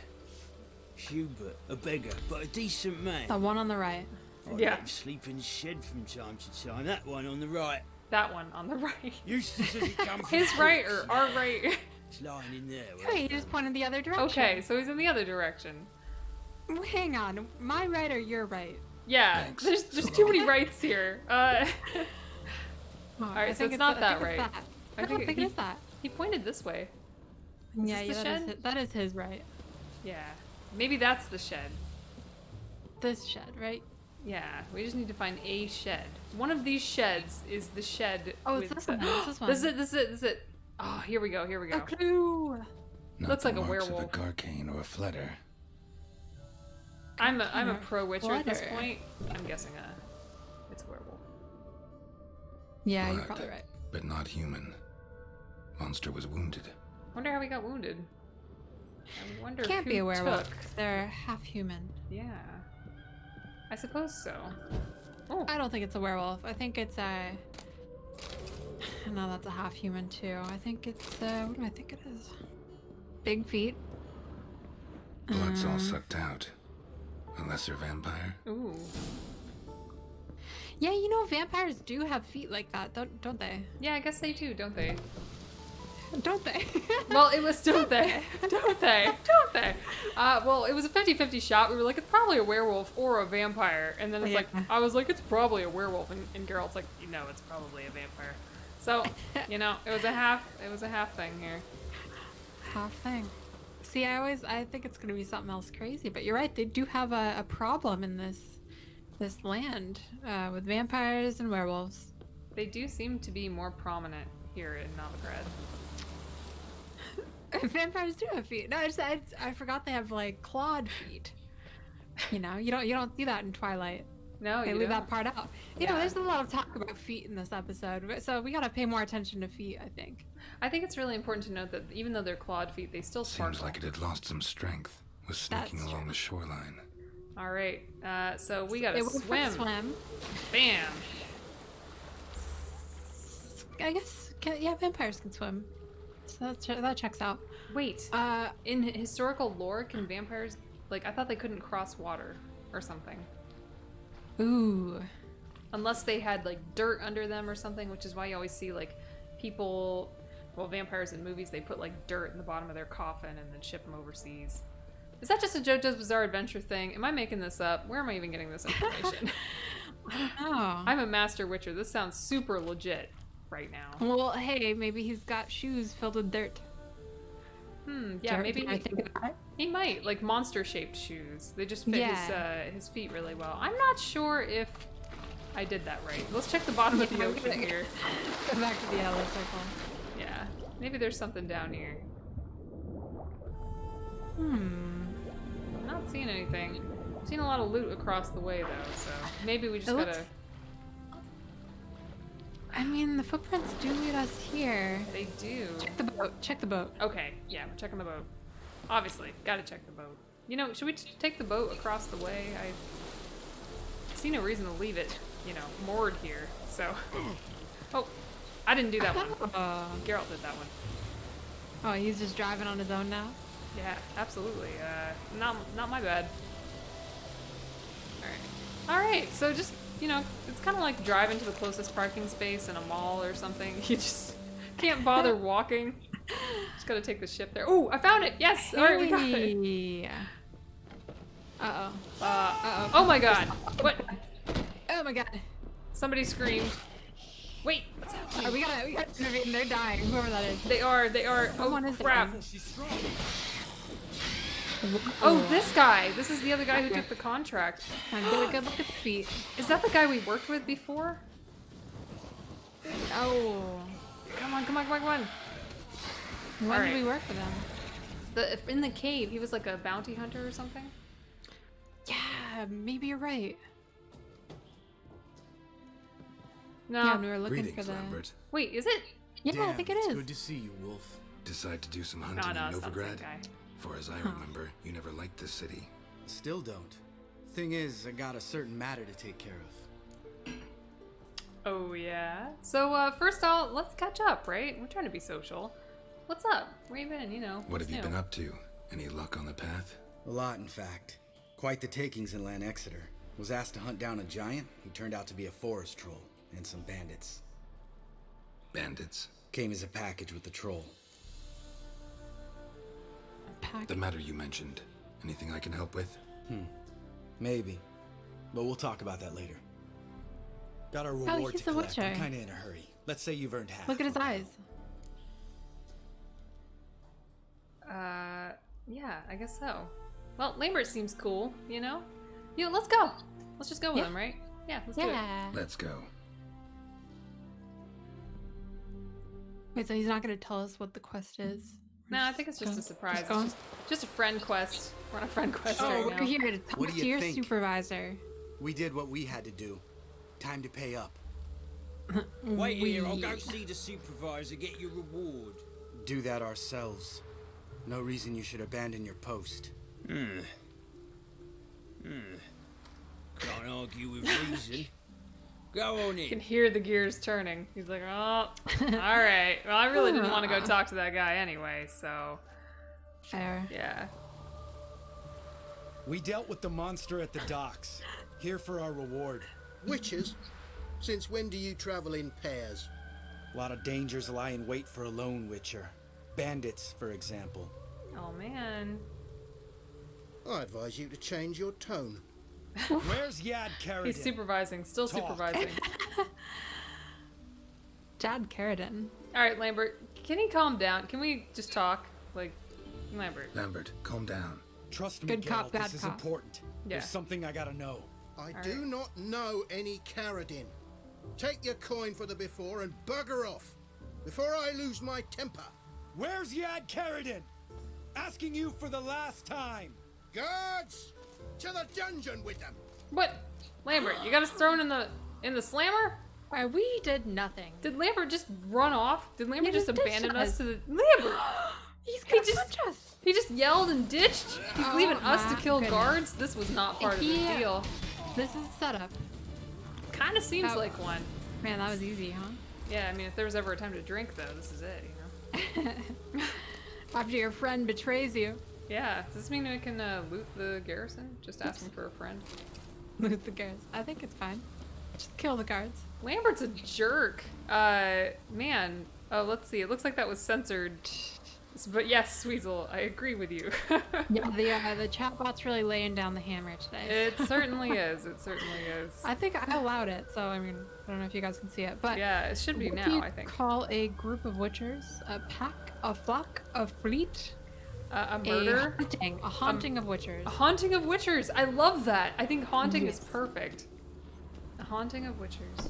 Hubert, a beggar, but a decent man. The one on the right. I Yeah. let him sleep in the shed from time to time. That one on the right. That one on the right. Eustace says he come from His right or Corpse. our right? It's lying in there. Hey, he just pointed the other direction. Okay, so he's in the other direction. Hang on, my right or your right? Yeah. Thanks. There's So too many long. rights here. Oh, Alright, I so think it's not that I think it's right. that. I I think don't think he- it is that. He pointed this way. Yeah, this the yeah, shed? that is his right. Yeah. Maybe that's the shed. This shed, right? Yeah, we just need to find a shed. One of these sheds is the shed. Oh, with it's this the- one. It's this one. This is it. This is it. This is it. Oh, here we go. Here we A go. clue. Not Looks the like a marks werewolf. of a carcane or a flutter. I'm a Kinda pro Witcher at this flutter. point. I'm guessing it's a werewolf. Yeah, you're Blood, probably right. but not human. Monster was wounded. Wonder how he got wounded. I wonder Can't who be a werewolf. took. They're half human. Yeah, I suppose so. Oh, I don't think it's a werewolf. I think it's a. No, that's a half human too. I think it's what do I think it is? Big feet. Blood's all sucked out. A lesser vampire? ooh. Yeah, you know vampires do have feet like that, don't they? Yeah, I guess they do, don't they? Don't they? Well, it was, don't they? Don't they? Don't they? Well, it was a 50-50 shot. We were like, it's probably a werewolf or a vampire. And then it's like, Yeah. I was like, it's probably a werewolf. And Geralt's like, no, it's probably a vampire. So, you know, it was a half thing here. Half thing. See, I think it's gonna be something else crazy, but you're right. They do have a problem in this land with vampires and werewolves. They do seem to be more prominent here in Novigrad. Vampires do have feet. No, I forgot they have like clawed feet. You know, you don't see that in Twilight. No, They you leave don't. that part out. You know, Yeah. there's a lot of talk about feet in this episode, so we gotta pay more attention to feet. I think. I think it's really important to note that even though they're clawed feet, they still sparkle. Seems like it had lost some strength. Was sneaking That's along true. the shoreline. All right, so we gotta They went for a swim. swim. Bam. I guess, yeah, vampires can swim, so that checks out. Wait, in historical lore, can vampires, like, I thought they couldn't cross water or something. Ooh. Unless they had, like, dirt under them or something, which is why you always see, like, people, well, vampires in movies, they put, like, dirt in the bottom of their coffin and then ship them overseas. Is that just a JoJo's Bizarre Adventure thing? Am I making this up? Where am I even getting this information? I don't know. I'm a master witcher. This sounds super legit right now. Well, hey, maybe he's got shoes filled with dirt. Yeah, maybe Did I think of that? he might, like monster-shaped shoes. They just fit Yeah. his feet really well. I'm not sure if I did that right. Let's check the bottom of the Yeah, ocean okay. here. Go back to the yellow circle. Yeah, maybe there's something down here. Hmm. I'm not seeing anything. I've seen a lot of loot across the way though, so maybe we just It gotta. looks- I mean, the footprints do lead us here. They do. Check the boat. Check the boat. Okay, yeah, we're checking the boat. Obviously, gotta check the boat. You know, should we take the boat across the way? I see no reason to leave it, you know, moored here. So, oh, I didn't do that one. Geralt did that one. Oh, he's just driving on his own now? Yeah, absolutely. Not my bad. Alright, so just, you know, it's kind of like driving to the closest parking space in a mall or something. You just can't bother walking. Just gotta take the ship there. Oh, I found it! Yes! Alright, we got it. Uh-oh. Oh my god! What? Oh my god. Somebody screamed. Wait, what's happening? We gotta intervene. They're dying, whoever that is. They are. Oh one is it? crap. Oh, this guy. This is the other guy who took the contract. Get a good look at the feet. Is that the guy we worked with before? Oh. Come on. When did we work with him? In the cave, he was like a bounty hunter or something. Yeah, maybe you're right. No. Yeah, we were looking Greetings, for the... Lambert. Wait, is it? Yeah, I think it is. Good to see you, Wolf. Decide to do some No, hunting in it's not the same Novigrad? guy. For as I remember, you never liked this city. Still don't. Thing is, I got a certain matter to take care of. Oh yeah. So first off, let's catch up, right? We're trying to be social. What's up? Where you been? You know. What have you new? been up to? Any luck on the path? A lot, in fact. Quite the takings in Lan Exeter. Was asked to hunt down a giant. He turned out to be a forest troll and some bandits. Bandits? Came as a package with the troll. The matter you mentioned. Anything I can help with? Maybe. But we'll talk about that later. Got our reward he's to the collect. I'm Witcher. kinda in a hurry. Let's say you've earned half. Look at his eyes. Yeah, I guess so. Well, Lambert seems cool, you know? Let's go. Let's just go with him, right? Yeah, let's do it. Yeah. Let's go. Wait, so he's not gonna tell us what the quest is? No, I think it's just a surprise. Just going? It's just a friend quest. We're on a friend quest right We're now. here to talk What do to you your think? supervisor. We did what we had to do. Time to pay up. Wait here, I'll go see the supervisor, get your reward. Do that ourselves. No reason you should abandon your post. Can't argue with reason. Go on You can in. hear the gears turning. He's like, oh, all right. Well, I really didn't want to go talk to that guy anyway, so Fair. yeah. We dealt with the monster at the docks. Here for our reward. Witches? Since when do you travel in pairs? A lot of dangers lie in wait for a lone witcher. Bandits, for example. Oh man. I advise you to change your tone. Where's Yad Carradine? He's supervising, still Talk. supervising. Jad Carradine. All right, Lambert, can you calm down? Can we just talk? Like, Lambert. Lambert, calm down. Trust me, Good cop, Geralt, bad this is cop. important. Yeah. There's something I gotta know. I do not know any Carradine. Take your coin for the before and bugger off, before I lose my temper. Where's Yad Carradine? Asking you for the last time. Guards! To the dungeon with them! What? Lambert, you got us thrown in the slammer? Why, we did nothing. Did Lambert just run off? Did Lambert He just just abandon ditched us to us. the Lambert? He's He gonna just- punch us. He just yelled and ditched? He's Oh leaving us to my kill goodness. guards? This was not part of the Yeah. deal. This is a setup. Kind of seems Oh. like one. Man, that was easy, huh? Yeah, I mean, if there was ever a time to drink, though, this is it, you know? After your friend betrays you. Yeah, does this mean we can loot the garrison? Just asking for a friend? Loot the guards. I think it's fine. Just kill the guards. Lambert's a jerk. Man. Oh, let's see. It looks like that was censored. But yes, Weasel, I agree with you. Yeah, the chatbot's really laying down the hammer today. It certainly is. It certainly is. I think I allowed it, so I mean, I don't know if you guys can see it, but Yeah, it should be what now, do you I think. call a group of witchers? A pack, a flock, a fleet, A murder? a haunting of witchers. A haunting of witchers. I love that. I think haunting is Yes. perfect. A haunting of witchers.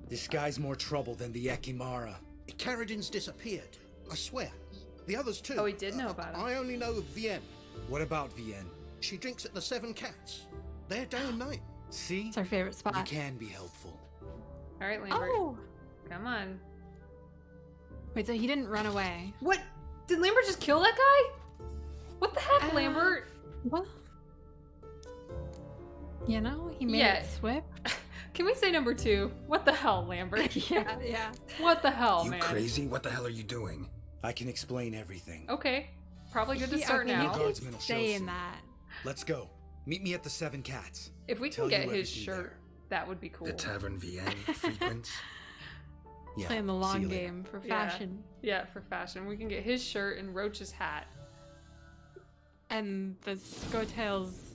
This guy's more trouble than the Ekimara. Carradine's disappeared. I swear. The others too. Oh, he did know about it. I only know of Vienne. What about Vienne? She drinks at the Seven Cats. They're day and night. See? It's our favorite You spot. can be helpful. All right, Lambert. Oh! Come on. Wait, so he didn't run away. What? Did Lambert just kill that guy? What the heck, Lambert? Well, you know, he made Yeah. it swift. Can we say number 2? What the hell, Lambert? Yeah. What the hell, You man? crazy? What the hell are you doing? I can explain everything. Okay. Probably good to start okay, now. You Guardsmen will keep show saying soon. that. Let's go. Meet me at the Seven Cats. If we can Tell get you his everything shirt, there. that would be cool. The Tavern Vienne frequents? Yeah. Playing the see long you later. game for Yeah. fashion. Yeah, for fashion. We can get his shirt and Roach's hat. And the Scotail's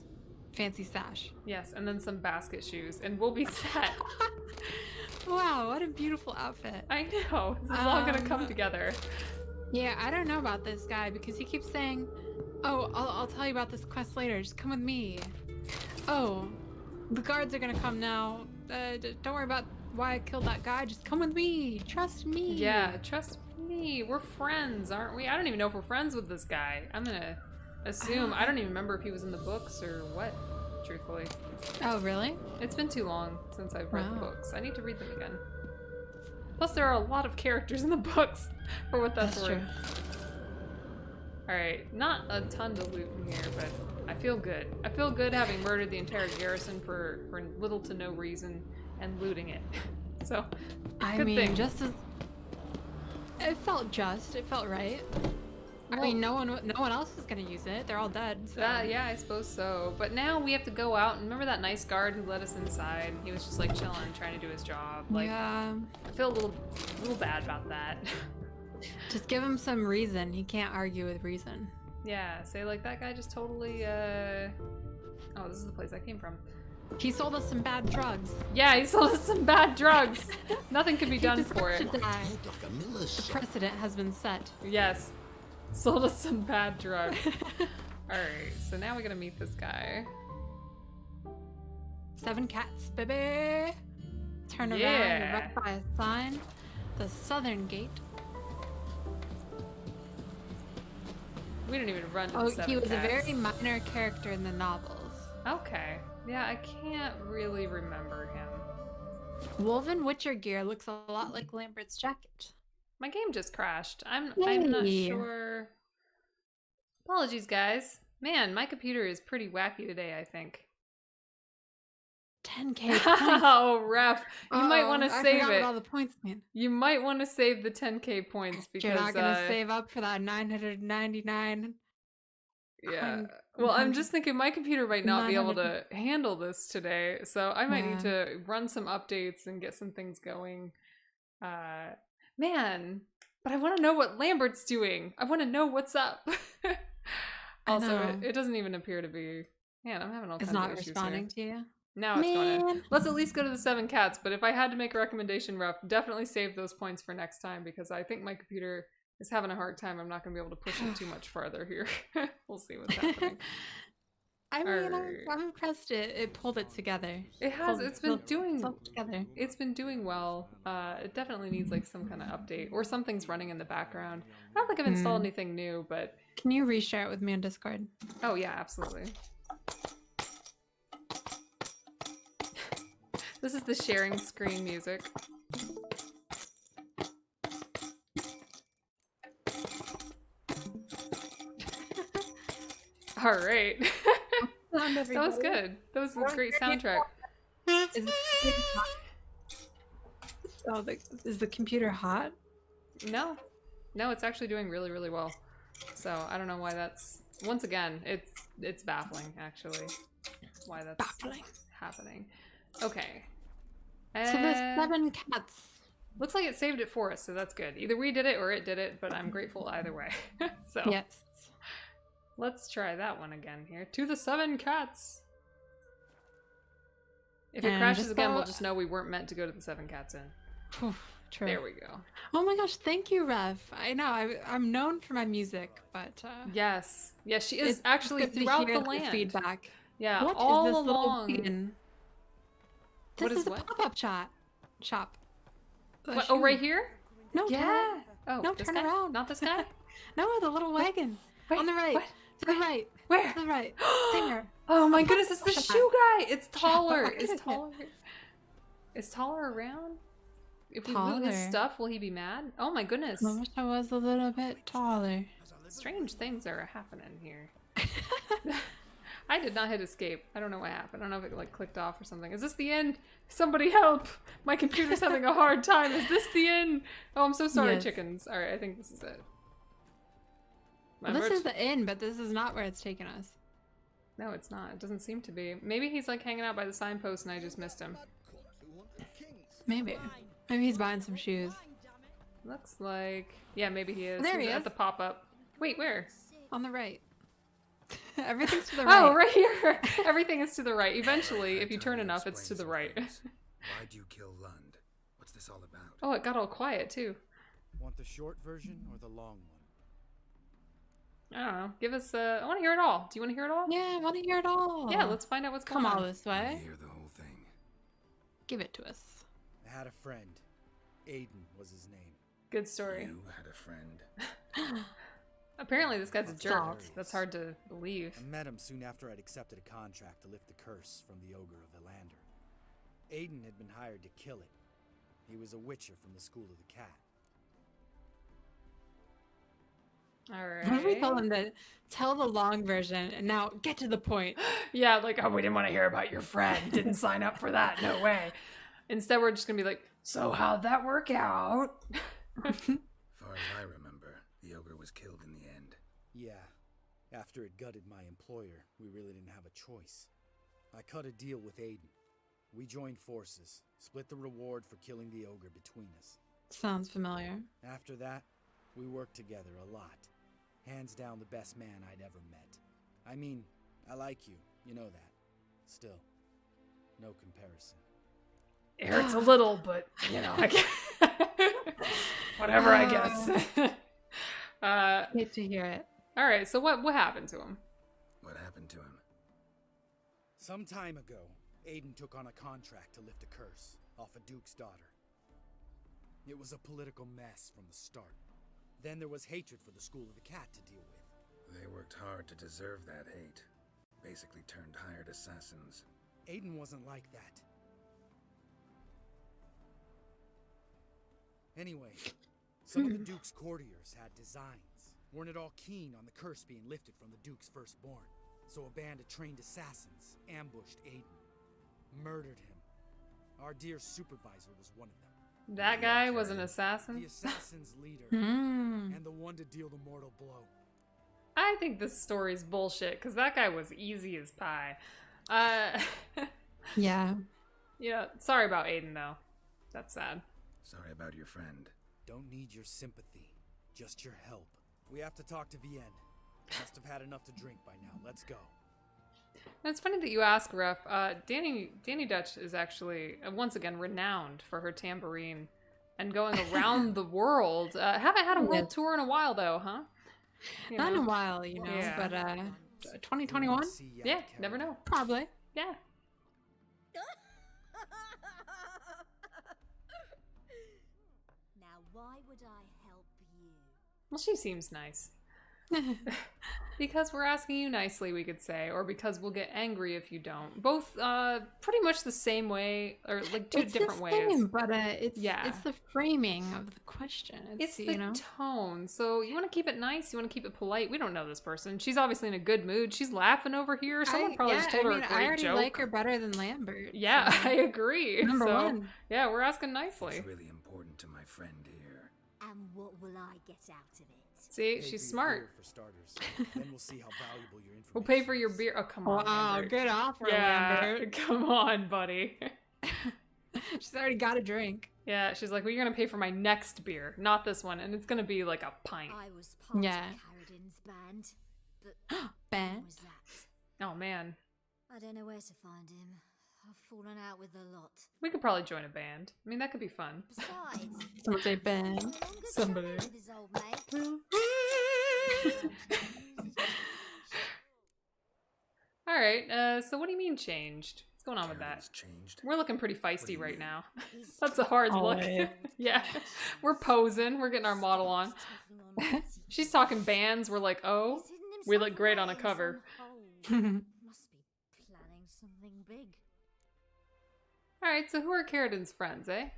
fancy sash. Yes, and then some basket shoes, and we'll be set. Wow, what a beautiful outfit. I know. This is all gonna come together. Yeah, I don't know about this guy because he keeps saying, "Oh, I'll tell you about this quest later. Just come with me." Oh, the guards are gonna come now. Don't worry about why I killed that guy. Just come with me. Trust me. Yeah, trust me. We're friends, aren't we? I don't even know if we're friends with this guy. I'm gonna assume. I don't even remember if he was in the books or what, truthfully. Oh, really? It's been too long since I've read the Wow. books. I need to read them again. Plus, there are a lot of characters in the books, for what that's worth. Alright, not a ton to loot in here, but I feel good. I feel good having murdered the entire garrison for little to no reason and looting it. So, I good mean, thing. just as it felt just, it felt right. I mean, no one else is gonna use it. They're all dead. So. Yeah, I suppose so. But now we have to go out and remember that nice guard who let us inside? He was just like chilling, trying to do his job. Like, Yeah. I feel a little bad about that. Just give him some reason. He can't argue with reason. Yeah, say like that guy just totally. Oh, this is the place I came from. He sold us some bad drugs. Yeah, he sold us some bad drugs. Nothing can be He done for deserves it. to die. Like a miller's The shop. precedent has been set. Yes. Sold us some bad drugs. Alright, so now we gotta meet this guy. 7 cats, baby. Turn around. Yeah. You're right by a sign. The southern gate. We didn't even run to Oh, the Seven he was Cats. a very minor character in the novels. Okay. Yeah, I can't really remember him. Woven Witcher gear looks a lot like Lambert's jacket. My game just crashed. I'm not Yay. sure. Apologies, guys. Man, my computer is pretty wacky today, I think. 10k points. Oh, ref. You might want to I save forgot it. what all the points mean. You might want to save the 10k points because You're not gonna save up for that 999. yeah. Well, I'm just thinking my computer might not be able to handle this today, so I might need to run some updates and get some things going. Man, but I want to know what Lambert's doing. I want to know what's up. Also, it doesn't even appear to be. Man, I'm having all kinds It's of not issues responding here. to you. Now it's going in. Man. Let's at least go to the 7 cats, but if I had to make a recommendation, Ruff, definitely save those points for next time because I think my computer is having a hard time. I'm not going to be able to push it too much farther here. We'll see what's happening. I mean, Alright. I'm impressed it pulled it together. It has. It's been doing. itself together. It's been doing well. It definitely needs like some kind of update or something's running in the background. I don't think I've installed anything new, but Can you reshare it with me on Discord? oh yeah, absolutely. This is the sharing screen music. All right. That was good. That was a great soundtrack. Is is the computer hot? No, it's actually doing really, really well. So I don't know why that's. Once again, it's baffling actually. Why that's happening. Okay. So there's 7 cats. Looks like it saved it for us, so that's good. Either we did it or it did it, but I'm grateful either way. So Yes. let's try that one again here. To the 7 cats. If it And crashes just again, go- we'll just know we weren't meant to go to the 7 cats in. Phew, true. There we go. Oh my gosh, thank you, Rev. I know, I'm known for my music, but Yes. Yes, she is it's actually good to throughout hear the land. feedback. Yeah, What is all this little along. beacon? This What is is a what? pop-up shop. What, oh, right here? No, Yeah. Oh, No, this turn guy? around. Not this guy? No, the little wagon. Wait, on the right. what? To the right. Where? To the right. There. Oh my A goodness, it's the pop-up shoe guy! It's taller! Shop. It's taller. Is taller around? If we loot his Taller. stuff, will he be mad? Oh my goodness. I wish I was a little bit taller. Strange things are happening here. I did not hit escape. I don't know what happened. I don't know if it like clicked off or something. Is this the end? Somebody help! My computer's having a hard time. Is this the end? Oh, I'm so sorry, Yes. chickens. All right, I think this is it. Well, this is the inn, but this is not where it's taken us. No, it's not. It doesn't seem to be. Maybe he's like hanging out by the signpost and I just missed him. Maybe. Maybe he's buying some shoes. Looks like... Yeah, maybe he is. There he He's is. at the pop-up. Wait, where? On the right. Everything's to the right. Oh, right here! Everything is to the right. Eventually, if you turn enough, it's to the right. Why'd you kill Lund? What's this all about? Oh, it got all quiet, too. Want the short version or the long one? I don't know. Give us, I want to hear it all. Do you want to hear it all? Yeah, I want to hear it all. Yeah, let's find out what's going Come on. all this way. Hear the whole thing. Give it to us. I had a friend. Aiden was his name. Good story. You had a friend. Apparently this guy's a jerk. Salt. That's hard to believe. I met him soon after I'd accepted a contract to lift the curse from the ogre of Lambert. Aiden had been hired to kill it. He was a witcher from the School of the Cat. Alright. What if we told him to tell the long version and now get to the point? Yeah, like, oh, we didn't want to hear about your friend. Didn't sign up for that. No way. Instead, we're just going to be like, so how'd that work out? Far as I remember, the ogre was killed in the end. Yeah. After it gutted my employer, we really didn't have a choice. I cut a deal with Aiden. We joined forces, split the reward for killing the ogre between us. Sounds familiar. After that, we worked together a lot. Hands down the best man I'd ever met. I mean, I like you. You know that. Still, no comparison. It hurts a little, but, you know, I guess. Whatever, I guess. Hate to hear it. Alright, so what happened to him? What happened to him? Some time ago, Aiden took on a contract to lift a curse off a duke's daughter. It was a political mess from the start. Then there was hatred for the School of the Cat to deal with. They worked hard to deserve that hate. Basically turned hired assassins. Aiden wasn't like that. Anyway, some of the Duke's courtiers had designs. Weren't at all keen on the curse being lifted from the Duke's firstborn. So a band of trained assassins ambushed Aiden. Murdered him. Our dear supervisor was one of them. That guy was an The assassin? assassin's leader. Hmm. And the one to deal the mortal blow. I think this story's bullshit, because that guy was easy as pie. Yeah. Yeah, sorry about Aiden, though. That's sad. Sorry about your friend. Don't need your sympathy, just your help. We have to talk to Vienne. Must have had enough to drink by now. Let's go. And it's funny that you ask, Ref. Dani Dutch is actually, once again, renowned for her tambourine and going around the world. Haven't had a world tour in a while, though, huh? You Not in know. a while, you know, Yeah. but 2021? Yeah, never know. Probably. Yeah. Now, why would I help you? Well, she seems nice. Because we're asking you nicely, we could say, or because we'll get angry if you don't. Both pretty much the same way, or like two It's different the ways. same, but it's Yeah. it's the framing of the question. It's the you know. tone. So you want to keep it nice. You want to keep it polite. We don't know this person. She's obviously in a good mood. She's laughing over here. Someone probably just told her a great I already joke. like her better than Lambert. Yeah, so- I agree. Number So, one. Yeah, we're asking nicely. It's really important to my friend here. And what will I get out of it? See, Pay she's for your smart. beer for starters. Then we'll see how valuable your information We'll pay for your is. beer. Oh, come on. Wow, Lambert. good offer, Yeah, Lambert. come on, buddy. She's already got a drink. Yeah, she's like, well, you're going to pay for my next beer, not this one. And it's going to be like a pint. I was part Yeah. of Carradin's band, but when Ben. was that? Oh, man. I don't know where to find him. I've fallen out with a lot. We could probably join a band. I mean, that could be fun. Besides, Someone say Ben. no longer Somebody. trouble with his old mate. All right, so what do you mean changed? What's going on with that? Carradin's changed. We're looking pretty do feisty you right mean? now. He's That's a hard look. Always. Yeah, we're posing. We're getting our model on. taking on She's talking bands. We're like, oh, He's hidden we himself look great on a away in cover. some hole. Must be planning something big. All right, so who are Carradin's friends, eh?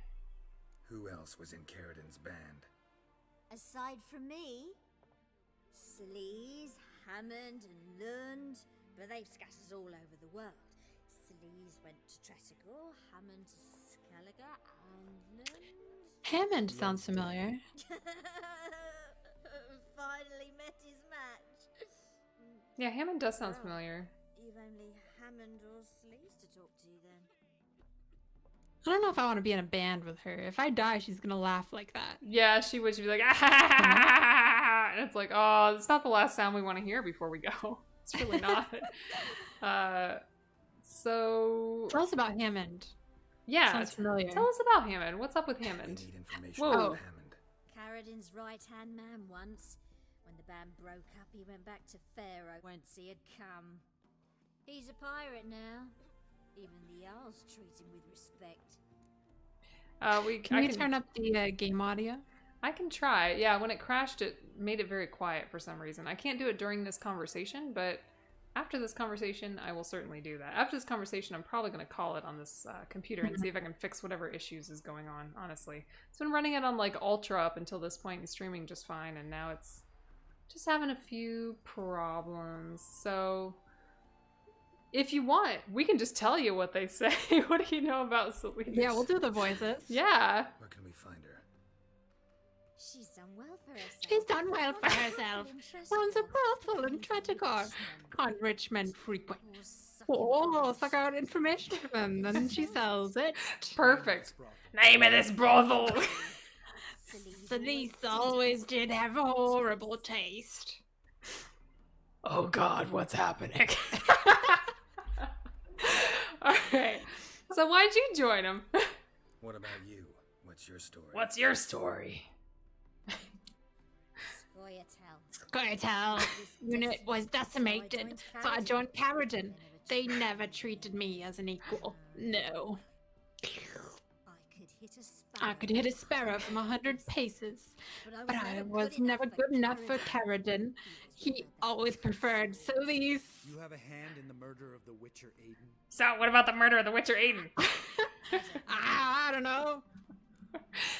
Who else was in Carradin's band? Aside from me, Sleaze, Hammond, and Lund, but they've scatters all over the world. Sleaze went to Tretigor, Hammond to Skellige, and... Hammond sounds familiar. Finally met his match. Yeah, Hammond does sound Well, familiar. You've only Hammond or Sleaze to talk to then. I don't know if I want to be in a band with her. If I die, she's gonna laugh like that. Yeah, she would. She'd be like, ah, and it's like, oh, it's not the last sound we want to hear before we go. It's really not. So Tell us about Hammond. yeah, Sounds familiar. tell us about Hammond. What's up with Hammond? We need information Whoa. about Hammond. Carradin's right-hand man once. When the band broke up, he went back to Pharaoh whence he had come. He's a pirate now. Even the Jarls treat him with respect. Can you turn up the game audio? I can try. Yeah, when it crashed, it made it very quiet for some reason. I can't do it during this conversation, but after this conversation, I will certainly do that. After this conversation, I'm probably going to call it on this computer and see if I can fix whatever issues is going on, honestly. It's been running it on, like, Ultra up until this point and streaming just fine, and now it's just having a few problems. So, if you want, we can just tell you what they say. What do you know about Selene? Yeah, we'll do the voices. Yeah. Where can we find her? She's done well for herself. She's done well for herself. Runs a brothel in Tretigor. On rich men frequent. Oh, suck out information from them, then she sells it. Perfect. Name of this brothel. Sleaze always did have a horrible taste. Oh God, what's happening? Alright. So why'd you join him? What about you? What's your story? What's your story? Scoia'tael unit was decimated, so I joined Carradin. They never treated me as an equal. No. I could hit a sparrow from 100 paces, but I was never good enough for Carradin. He always preferred Sleaze. You have a hand in the murder of the Witcher Aiden? So what about the murder of the Witcher Aiden? I don't know.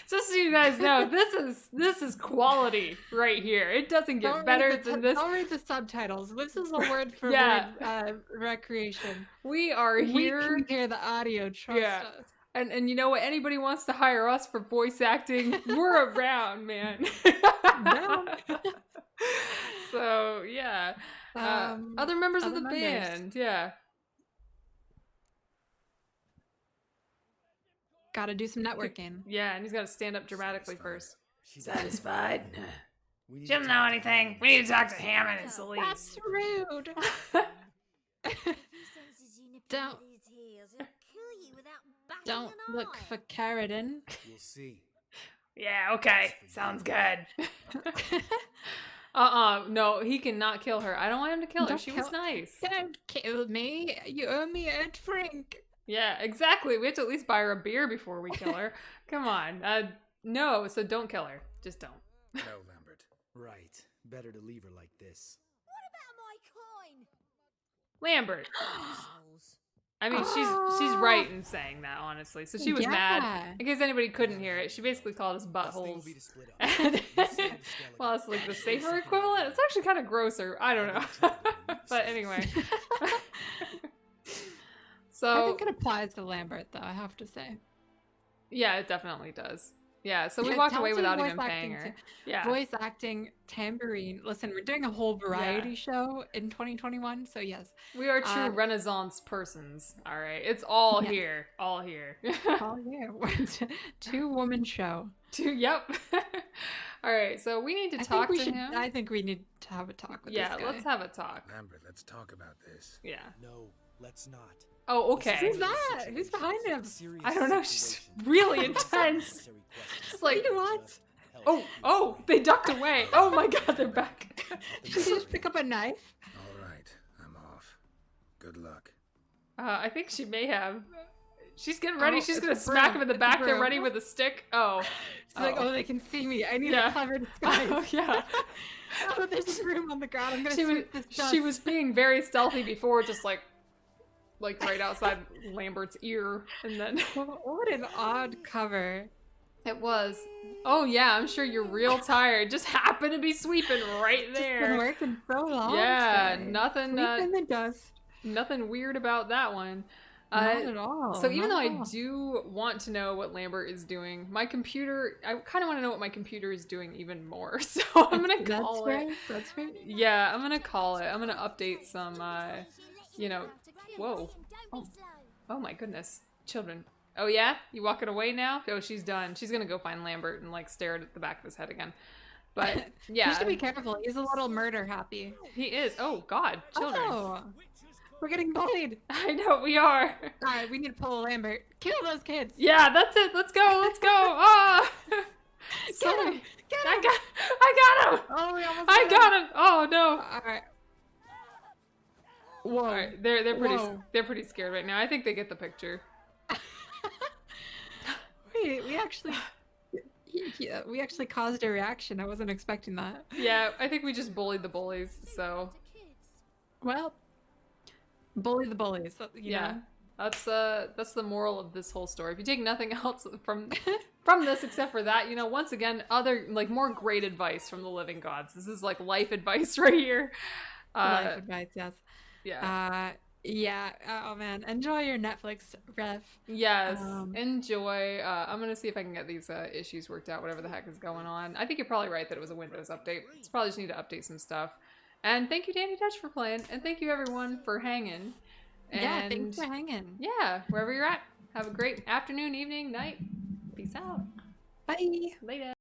Just so you guys know, this is quality right here. It doesn't get better than this. Don't read the subtitles. This is a word for Yeah. word recreation. We are here. We can hear the audio. Trust us. And you know what? Anybody wants to hire us for voice acting, we're around, man. So yeah, other members of the band, yeah. Gotta do some networking. Yeah, and he's got to stand up dramatically first. Satisfied? She doesn't know anything. We need to talk to Hammond and Selene. That's rude. Don't look for Carradin. We'll see. Yeah, okay. Sounds good. No, he cannot kill her. I don't want him to kill her. She was nice. Don't kill me. You owe me a drink. Yeah, exactly. We have to at least buy her a beer before we kill her. Come on. No, so don't kill her. Just don't. No, Lambert. Right. Better to leave her like this. Lambert. I mean, she's right in saying that, honestly. So she was mad. In case anybody couldn't hear it, she basically called us buttholes. Well, it's like the safer equivalent. It's actually kind of grosser. I don't know. But anyway. So I think it applies to Lambert, though, I have to say. Yeah, it definitely does. Yeah, so we walked away without even paying her. Yeah. Voice acting, tambourine. Listen, we're doing a whole variety show in 2021, so yes. We are true Renaissance persons, all right? It's all here. All here. All here. Two-woman show. Yep. All right, so we need to talk to him. I think we need to have a talk with this guy. Yeah, let's have a talk. Lambert, let's talk about this. Yeah. No, let's not. Oh, okay. Who's that? Who's behind him? I don't know. She's really intense. Just like, what? Oh, they ducked away. Oh my God, they're back. Did you just pick up a knife? All right, I'm off. Good luck. I think she may have. She's getting ready. She's gonna smack him in the back. They're ready with a stick. Oh. She's like, oh, they can see me. I need a clever disguise. Oh, yeah. Oh, there's a broom on the ground. I'm gonna sweep this dust. She was being very stealthy before, just like right outside Lambert's ear, and then. What an odd cover. It was. Oh yeah, I'm sure you're real tired. Just happened to be sweeping right there. Just been working so long. Yeah, today. nothing. Sleep in the dust. Nothing weird about that one. Not at all. So even though not at I all. do want to know what Lambert is doing, my computer, I kind of want to know what my computer is doing even more. So I'm going to call it. That's fair. Yeah, I'm going to call it. I'm going to update some, you know, whoa. Oh my goodness. Children. Oh yeah? You walking away now? Oh, she's done. She's going to go find Lambert and like stare at the back of his head again. But yeah. You should be careful. He's a little murder happy. He is. Oh God, children. Oh. We're getting bullied. I know we are. All right, we need to pull Lambert. Kill those kids. Yeah, that's it. Let's go. Let's go. Ah! Get him. Get him. I got him. Oh, we almost I got him. Oh no. All right. Whoa. All right, they're pretty scared right now. I think they get the picture. Wait, we actually caused a reaction. I wasn't expecting that. Yeah, I think we just bullied the bullies. So. Well. Bully the bullies. You know. That's the moral of this whole story. If you take nothing else from this except for that, you know, once again, other like more great advice from the living gods. This is like life advice right here. Life advice, yes. Yeah. Yeah. Oh man, enjoy your Netflix ref. Yes, enjoy. I'm gonna see if I can get these issues worked out. Whatever the heck is going on. I think you're probably right that it was a Windows update. It's probably just need to update some stuff. And thank you, Dani Dutch, for playing. And thank you, everyone, for hanging. And yeah, thanks for hanging. Yeah, wherever you're at. Have a great afternoon, evening, night. Peace out. Bye. Later.